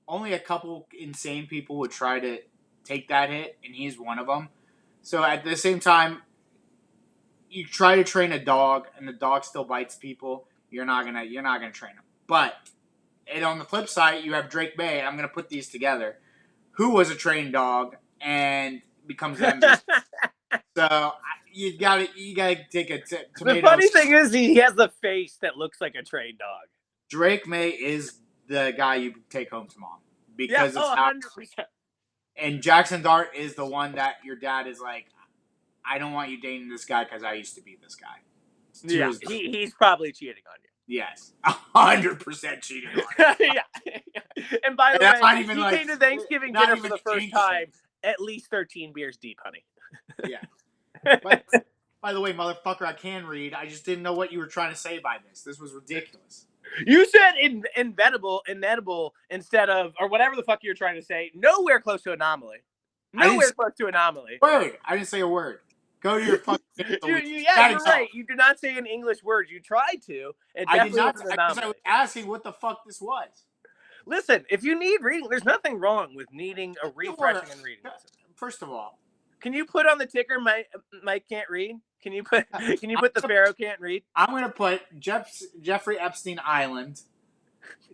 only a couple insane people would try to take that hit, and he's one of them. So at the same time, you try to train a dog, and the dog still bites people. You're not gonna train him. But and on the flip side, you have Drake May. I'm gonna put these together, who was a trained dog and becomes MVP. So you gotta take a tomato. The funny thing is, he has the face that looks like a trained dog. Drake May is the guy you take home to mom because it's 100%. And Jackson Dart is the one that your dad is like, I don't want you dating this guy because I used to be this guy. Yeah, he's probably cheating on you. Yes, 100% cheating on you. Yeah. And by the way, he came to Thanksgiving dinner for the first time at least 13 beers deep, honey. Yeah. By the way, motherfucker, I can read. I just didn't know what you were trying to say by this. This was ridiculous. You said inedible instead of, or whatever the fuck you're trying to say. Nowhere close to anomaly. Nowhere close to anomaly. Word. I didn't say a word. Go to your fucking... you're right. You did not say an English word. You tried to. I did not. I was asking what the fuck this was. Listen, if you need reading, there's nothing wrong with needing a refreshing and reading. First of all, can you put on the ticker Mike can't read? Can you put the Pharaoh can't read? I'm gonna put Jeffrey Epstein Island.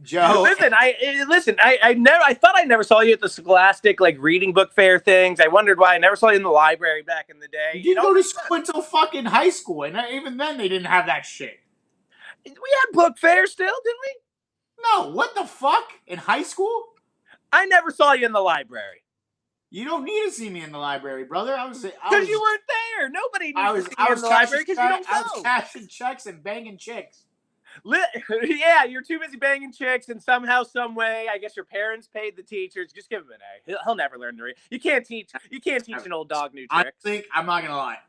Joe. Listen. I thought I never saw you at the Scholastic reading book fair things. I wondered why I never saw you in the library back in the day. You didn't go to school until fucking high school, and even then they didn't have that shit. We had book fair still, didn't we? No, what the fuck? In high school? I never saw you in the library. You don't need to see me in the library, brother. Because you weren't there. Nobody needs to see you in the library because you don't go. I was cashing checks and banging chicks. Yeah, you're too busy banging chicks, and somehow, some way, I guess your parents paid the teachers. Just give him an A. He'll never learn to read. You can't teach an old dog new tricks. I think I'm not gonna lie.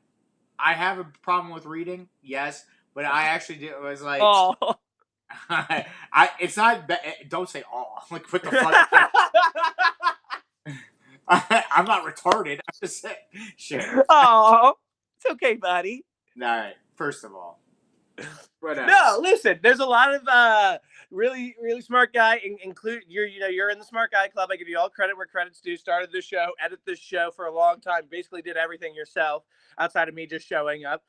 I have a problem with reading, yes, but I actually did. It was like, Oh. It's not. Don't say all. Like what the fuck. I'm not retarded. I'm just saying. Shit. Oh, it's okay, buddy. All right. First of all, whatever. No, listen. There's a lot of really, really smart guy. Include you're in the smart guy club. I give you all credit where credit's due. Started this show, edited this show for a long time. Basically did everything yourself outside of me just showing up.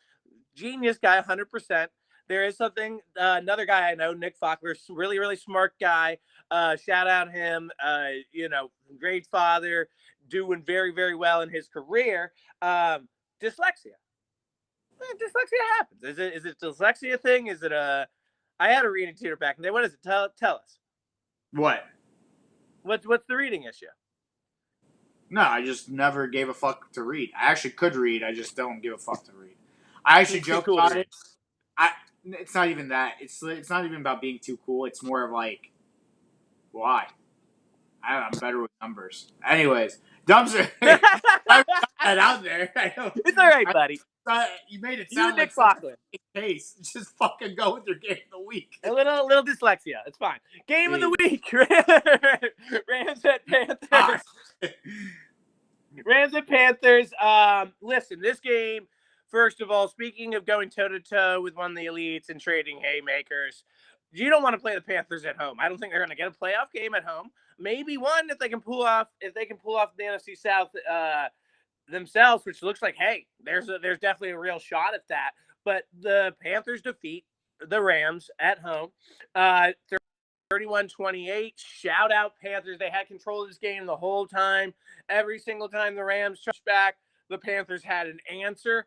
Genius guy, 100%. There is something. Another guy I know, Nick Fockler, really, really smart guy. Shout out him. Great father, doing very, very well in his career. Dyslexia. Dyslexia happens. Is it a dyslexia thing? Is it a? I had a reading tutor back in the day. What is it? Tell us. What? What's the reading issue? No, I just never gave a fuck to read. I actually could read. I just don't give a fuck to read. I actually joke about it. It's not even that. It's not even about being too cool. It's more of like, why? I'm better with numbers. Anyways, dumpster. I put that out there. It's all right, buddy. You made it sound Nick like Fockler. Case. Just fucking go with your game of the week. A little dyslexia. It's fine. Game of the week. Rams at Panthers. Rams at Panthers. Listen, this game. First of all, speaking of going toe-to-toe with one of the elites and trading haymakers, you don't want to play the Panthers at home. I don't think they're going to get a playoff game at home. Maybe one if they can pull off the NFC South themselves, which looks like, hey, there's definitely a real shot at that. But the Panthers defeat the Rams at home, 31-28. Shout out Panthers. They had control of this game the whole time. Every single time the Rams charged back, the Panthers had an answer.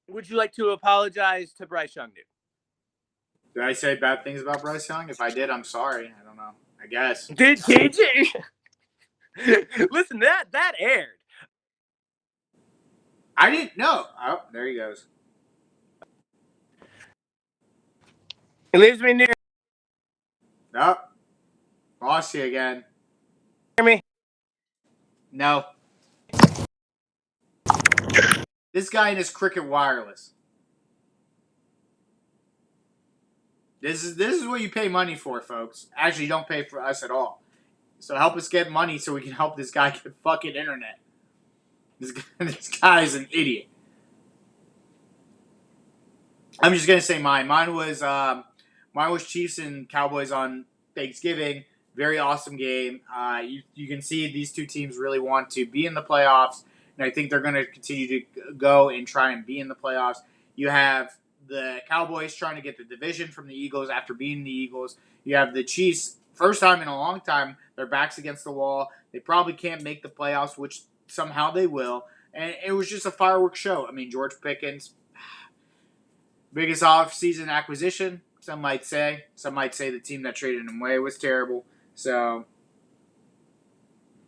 Would you like to apologize to Bryce Young, dude? Did I say bad things about Bryce Young? If I did, I'm sorry. I don't know. I guess. Did you? Listen, that aired. I didn't know. Oh, there he goes. It leaves me near. Oh, lost you again. Hear me? No. This guy and his Cricket Wireless. This is what you pay money for, folks. Actually, you don't pay for us at all. So help us get money so we can help this guy get fucking internet. This guy is an idiot. I'm just gonna say mine. Mine was Chiefs and Cowboys on Thanksgiving. Very awesome game. You can see these two teams really want to be in the playoffs, and I think they're going to continue to go and try and be in the playoffs. You have the Cowboys trying to get the division from the Eagles after beating the Eagles. You have the Chiefs, first time in a long time, their backs against the wall. They probably can't make the playoffs, which somehow they will. And it was just a fireworks show. I mean, George Pickens, biggest off-season acquisition, some might say. Some might say the team that traded him away was terrible. So,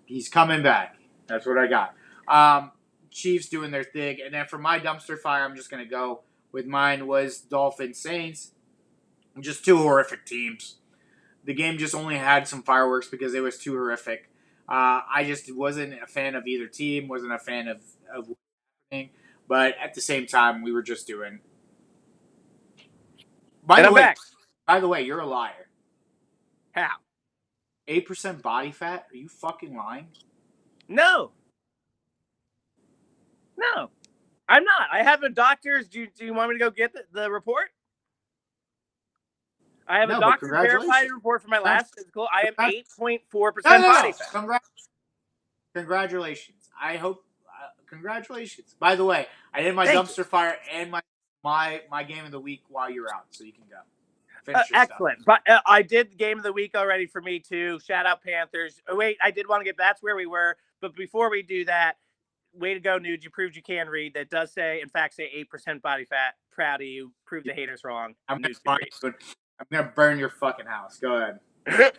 he's coming back. That's what I got. Chiefs doing their thing. And then for my dumpster fire, I'm just going to go with mine was Dolphins Saints. Just two horrific teams. The game just only had some fireworks because it was too horrific. I just wasn't a fan of either team. Wasn't a fan of what's happening. But at the same time, we were just doing. By the way, you're a liar. How? 8% body fat? Are you fucking lying? No, I'm not. I have a doctor's. Do you want me to go get the report? I have a doctor's verified report for my last physical. I am 8.4% body fat. Congratulations. I hope. Congratulations. By the way, I did my dumpster fire and my game of the week while you're out, so you can go. Excellent. But I did the game of the week already for me too. Shout out Panthers. Oh, wait, I did want to get. That's where we were. But before we do that, way to go, Nude. You proved you can read. That does say, in fact, say 8% body fat. Proud of you. Proved the haters wrong. I'm gonna burn your fucking house. Go ahead.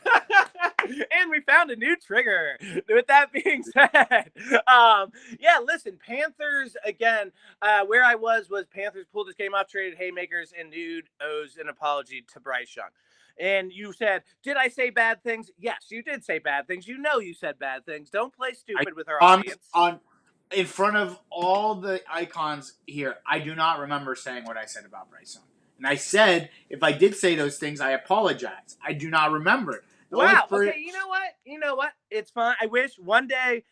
And we found a new trigger. With that being said, yeah, listen, Panthers, again, where I was Panthers pulled this game off, traded haymakers, and Nude owes an apology to Bryce Young. And you said, did I say bad things? Yes, you did say bad things. You know you said bad things. Don't play stupid with our audience. In front of all the icons here, I do not remember saying what I said about Bryce Young. And I said, if I did say those things, I apologize. I do not remember it. Wow. Okay. You know what? It's fine. I wish one day,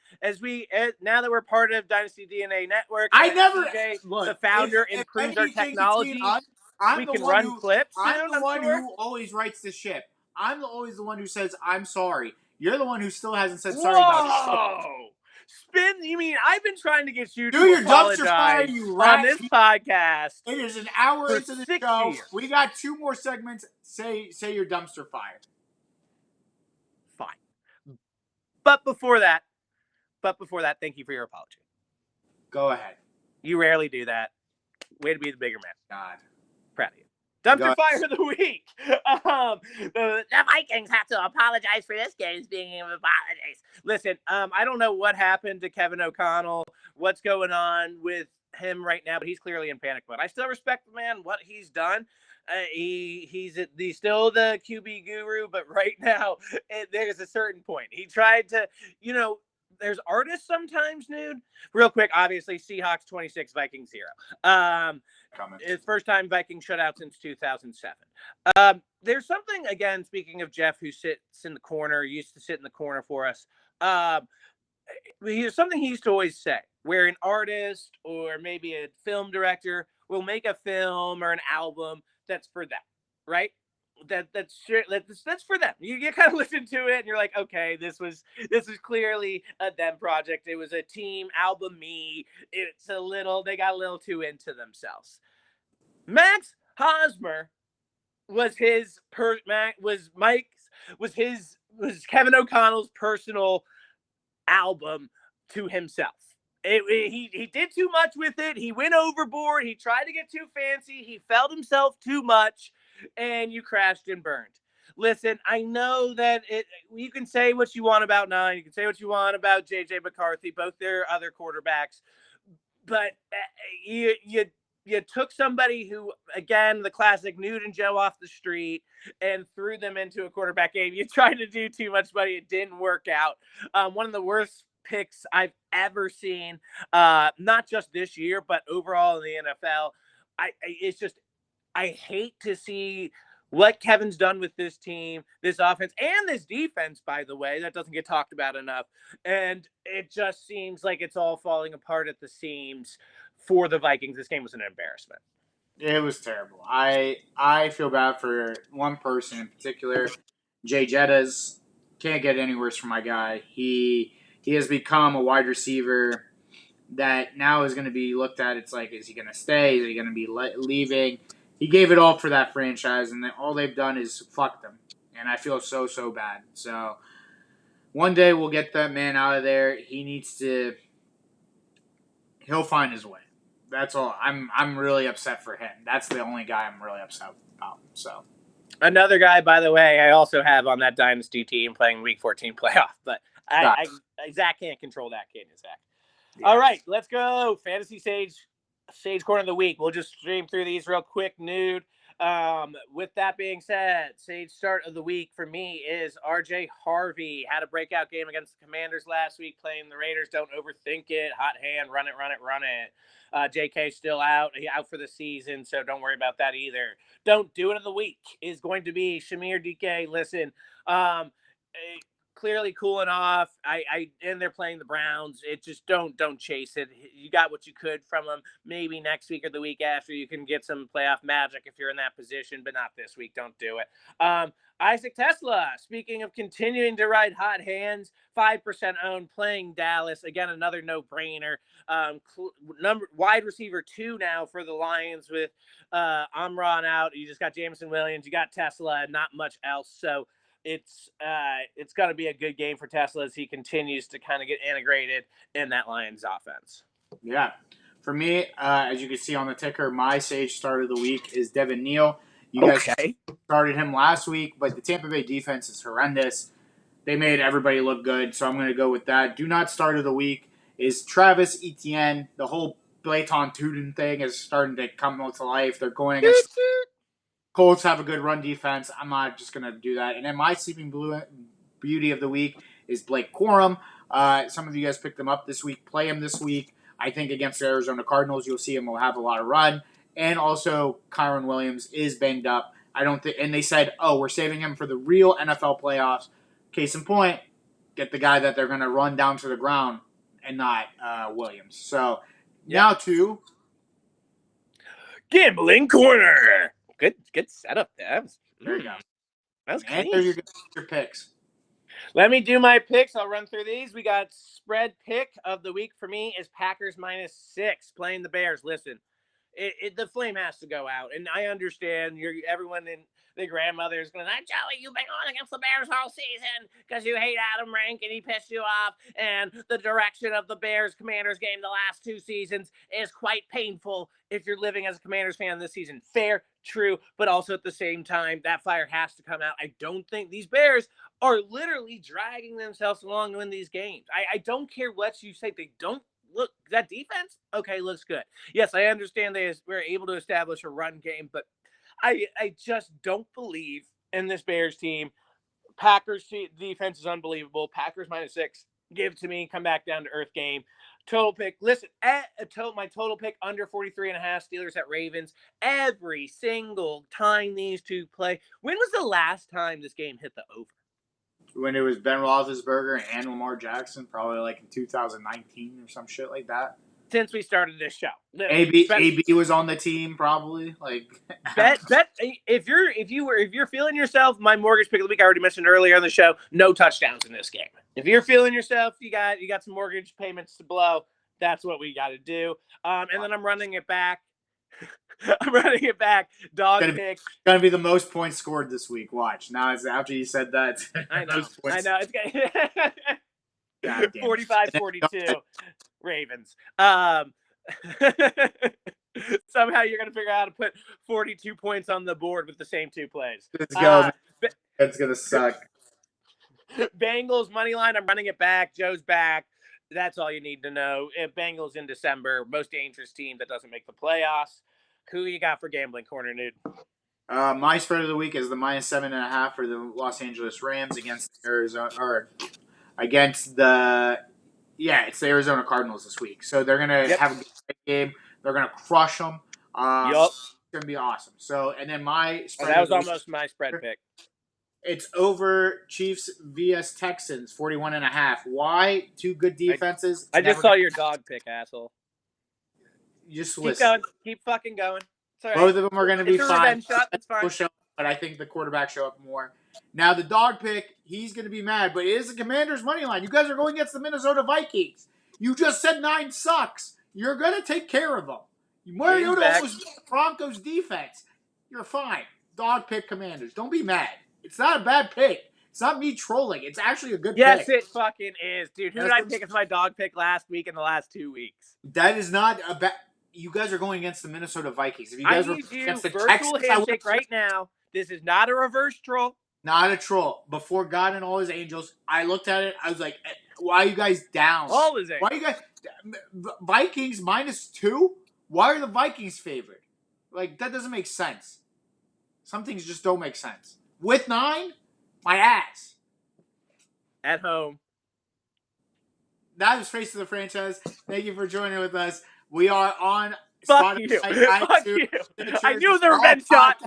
now that we're part of Dynasty DNA Network, the founder, improves our technology. We can run clips. I'm the one who always writes the ship. I'm always the one who says I'm sorry. You're the one who still hasn't said sorry about shit. Spin? You mean I've been trying to get you Do to your apologize dumpster fire, you rat. on this podcast? It is an hour into the show. Years. We got 2 more segments. Say your dumpster fire. Fine. But before that, thank you for your apology. Go ahead. You rarely do that. Way to be the bigger man. God. Proud of you. Dumpster fire of the week. The Vikings have to apologize for this game being an apologize. Listen, I don't know what happened to Kevin O'Connell, what's going on with him right now, but he's clearly in panic mode. I still respect the man, what he's done. He's still the QB guru, but right now there's a certain point. He tried to, there's artists sometimes, Nude. Real quick, obviously, Seahawks 26, Vikings 0. It's first time Vikings shutout since 2007. There's something, again, speaking of Jeff, who sits in the corner, used to sit in the corner for us. There's something he used to always say, where an artist or maybe a film director will make a film or an album that's for them, right? That's for them. You kind of listen to it and you're like, okay, this was clearly a them project. It was a team album. They got a little too into themselves. Max Hosmer was Kevin O'Connell's personal album to himself. He did too much with it. He went overboard. He tried to get too fancy. He felt himself too much, and you crashed and burned. Listen, I know that you can say what you want about 9. You can say what you want about J.J. McCarthy, both their other quarterbacks. But you took somebody who, again, the classic Nude and Joe off the street and threw them into a quarterback game. You tried to do too much, buddy. It didn't work out. One of the worst picks I've ever seen, not just this year, but overall in the NFL. I hate to see what Kevin's done with this team, this offense, and this defense, by the way. That doesn't get talked about enough. And it just seems like it's all falling apart at the seams for the Vikings. This game was an embarrassment. It was terrible. I feel bad for one person in particular, Jay Jettas. Can't get any worse for my guy. He has become a wide receiver that now is going to be looked at. It's like, is he going to stay? Is he going to be leaving? He gave it all for that franchise, and all they've done is fuck them. And I feel so bad. So one day we'll get that man out of there. He'll find his way. That's all. I'm really upset for him. That's the only guy I'm really upset about. So another guy, by the way, I also have on that dynasty team playing Week 14 playoff, but Zach can't control that, can you, Zach? Yeah. All right, let's go. Fantasy Sage Corner of the Week. We'll just stream through these real quick, Nude. With that being said, Sage start of the week for me is RJ Harvey. Had a breakout game against the Commanders last week playing the Raiders. Don't overthink it. Hot hand, run it. JK still out for the season, so don't worry about that either. Don't do it of the week is going to be Shamir DK. Listen, clearly cooling off. And they're playing the Browns. It just don't chase it. You got what you could from them. Maybe next week or the week after you can get some playoff magic if you're in that position, but not this week. Don't do it. Isaac Tesla, speaking of continuing to ride hot hands, 5% owned, playing Dallas. Again, another no-brainer. Wide receiver 2 now for the Lions with Amron out. You just got Jameson Williams. You got Tesla, not much else. So it's going to be a good game for Tesla as he continues to kind of get integrated in that Lions offense. Yeah. For me, as you can see on the ticker, my Sage start of the week is Devin Neal. You guys started him last week, but the Tampa Bay defense is horrendous. they made everybody look good, so I'm going to go with that. Do not start of the week is Travis Etienne. The whole Blayton Tuden thing is starting to come to life. They're going against Colts have a good run defense. I'm not just going to do that. And then my sleeping beauty of the week is Blake Corum. Some of you guys picked him up this week. Play him this week. I think against the Arizona Cardinals, you'll see him will have a lot of run. And also, Kyron Williams is banged up. I don't think, and they said, "Oh, we're saving him for the real NFL playoffs." Case in point, get the guy that they're going to run down to the ground, and not Williams. So now to Gambling Corner. Good setup there. There you go. That was And clean. there's your picks. Let me do my picks. I'll run through these. We got spread pick of the week for me is Packers -6 playing the Bears. Listen, the flame has to go out, and I understand everyone in the grandmother is going to say, Joey, you've been on against the Bears all season because you hate Adam Rank and he pissed you off, and the direction of the Bears-Commanders game the last 2 seasons is quite painful if you're living as a Commanders fan this season. Fair, true, but also at the same time, that fire has to come out. I don't think these Bears are literally dragging themselves along to win these games. I don't care what you say. They don't look, that defense, okay, looks good. Yes, I understand they were able to establish a run game, but I just don't believe in this Bears team. Packers defense is unbelievable. Packers -6. Give it to me. Come back down to earth game. Total pick. Listen, my total pick under 43.5. Steelers at Ravens. Every single time these two play. When was the last time this game hit the over? When it was Ben Roethlisberger and Lamar Jackson, probably like in 2019 or some shit like that. Since we started this show, AB was on the team, probably. Like bet if you're feeling yourself, my mortgage pick of the week I already mentioned earlier on the show. No touchdowns in this game. If you're feeling yourself, you got some mortgage payments to blow. That's what we got to do. And then I'm running it back. Dog pick. Gonna be the most points scored this week. Watch now. It's after you said that. I know. It's gonna 45-42 Ravens. Somehow you're gonna figure out how to put 42 points on the board with the same 2 plays. Let's go. It's gonna suck. Bengals money line. I'm running it back. Joe's back. That's all you need to know. Bengals in December, most dangerous team that doesn't make the playoffs. Who you got for Gambling Corner, dude? My spread of the week is the -7.5 for the Los Angeles Rams against Arizona, or against the it's the Arizona Cardinals this week. So they're gonna have a good game. They're gonna crush them. It's gonna be awesome. So and then my spread that was almost my spread pick. It's over Chiefs vs Texans 41.5. Why? 2 good defenses. I just saw your dog pick, asshole. You just keep going. Keep fucking going. Right. Both of them are going to be fine. It's fine. Show up, but I think the quarterback show up more. Now the dog pick, he's going to be mad, but it is the Commanders' money line. You guys are going against the Minnesota Vikings. You just said 9 sucks. You're going to take care of them. Mariota was Broncos defense. You're fine. Dog pick Commanders. Don't be mad. It's not a bad pick. It's not me trolling. It's actually a good pick. Yes, it fucking is, dude. Who did I pick as my dog pick last week and the last 2 weeks? That is not a bad. You guys are going against the Minnesota Vikings. If you guys were against the virtual handshake right now. This is not a reverse troll. Not a troll. Before God and all his angels, I looked at it. I was like, why are you guys down? All his angels. Why are you guys Vikings -2? Why are the Vikings favored? Like, that doesn't make sense. Some things just don't make sense. With 9, my ass. At home. That is Face of the Franchise. Thank you for joining with us. We are on Spotify, iTunes, I knew the revenge shot.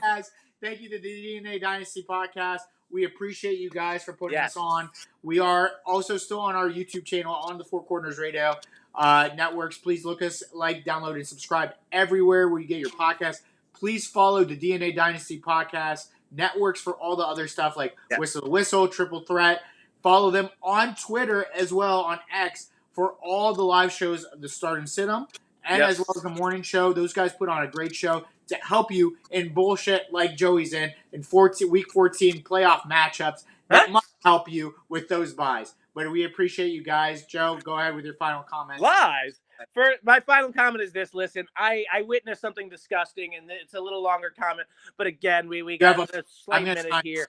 Thank you to the DNA Dynasty podcast. We appreciate you guys for putting us on. We are also still on our YouTube channel on the Four Corners Radio networks. Please look us, download, and subscribe everywhere where you get your podcast. Please follow the DNA Dynasty podcast networks for all the other stuff like Whistle to Whistle, Triple Threat. Follow them on Twitter as well, on X, for all the live shows of the Start and Sit-'em. And as well as the morning show. Those guys put on a great show to help you in bullshit like Joey's in week 14 playoff matchups that might help you with those buys. But we appreciate you guys. Joe, go ahead with your final comment. Lies. For my final comment is this. Listen, I witnessed something disgusting, and it's a little longer comment. But again, we got a slight minute here.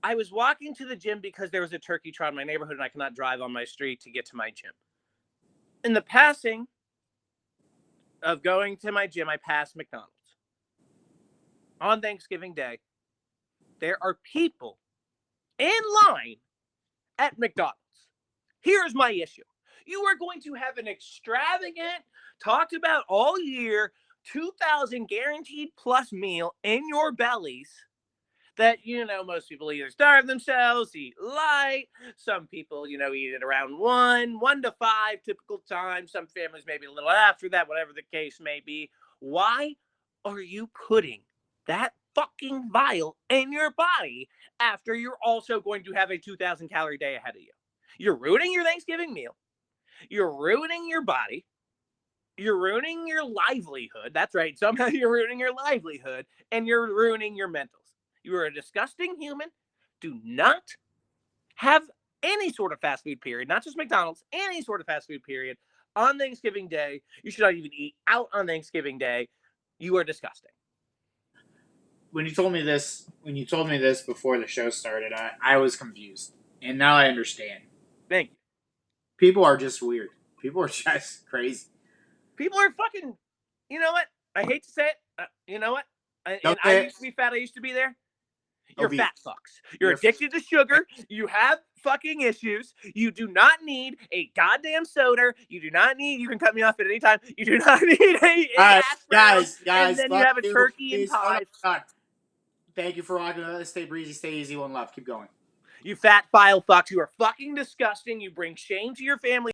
I was walking to the gym because there was a turkey trot in my neighborhood and I cannot drive on my street to get to my gym. In the passing of going to my gym, I passed McDonald's. On Thanksgiving Day, there are people in line at McDonald's. Here's my issue. You are going to have an extravagant, talked about all year, 2,000 guaranteed plus meal in your bellies that, most people either starve themselves, eat light. Some people, eat it around 1 to 5, typical time. Some families maybe a little after that, whatever the case may be. Why are you putting that fucking vial in your body after you're also going to have a 2,000 calorie day ahead of you? You're ruining your Thanksgiving meal. You're ruining your body. You're ruining your livelihood. That's right. Somehow you're ruining your livelihood and you're ruining your mentals. You are a disgusting human. Do not have any sort of fast food period, not just McDonald's, any sort of fast food period on Thanksgiving Day. You should not even eat out on Thanksgiving Day. You are disgusting. When you told me this before the show started, I was confused. And now I understand. Thank you. People are just weird. People are just crazy. People are fucking, you know what? I hate to say it. You know what? And I used to be fat. I used to be there. You're fat fucks. You're addicted to sugar. You have fucking issues. You do not need a goddamn soda. You do not need, you can cut me off at any time. You do not need a guys, and then you have a turkey and pies. Thank you for rocking with us. Stay breezy, stay easy, one love. Keep going. You fat file fucks. You are fucking disgusting. You bring shame to your family.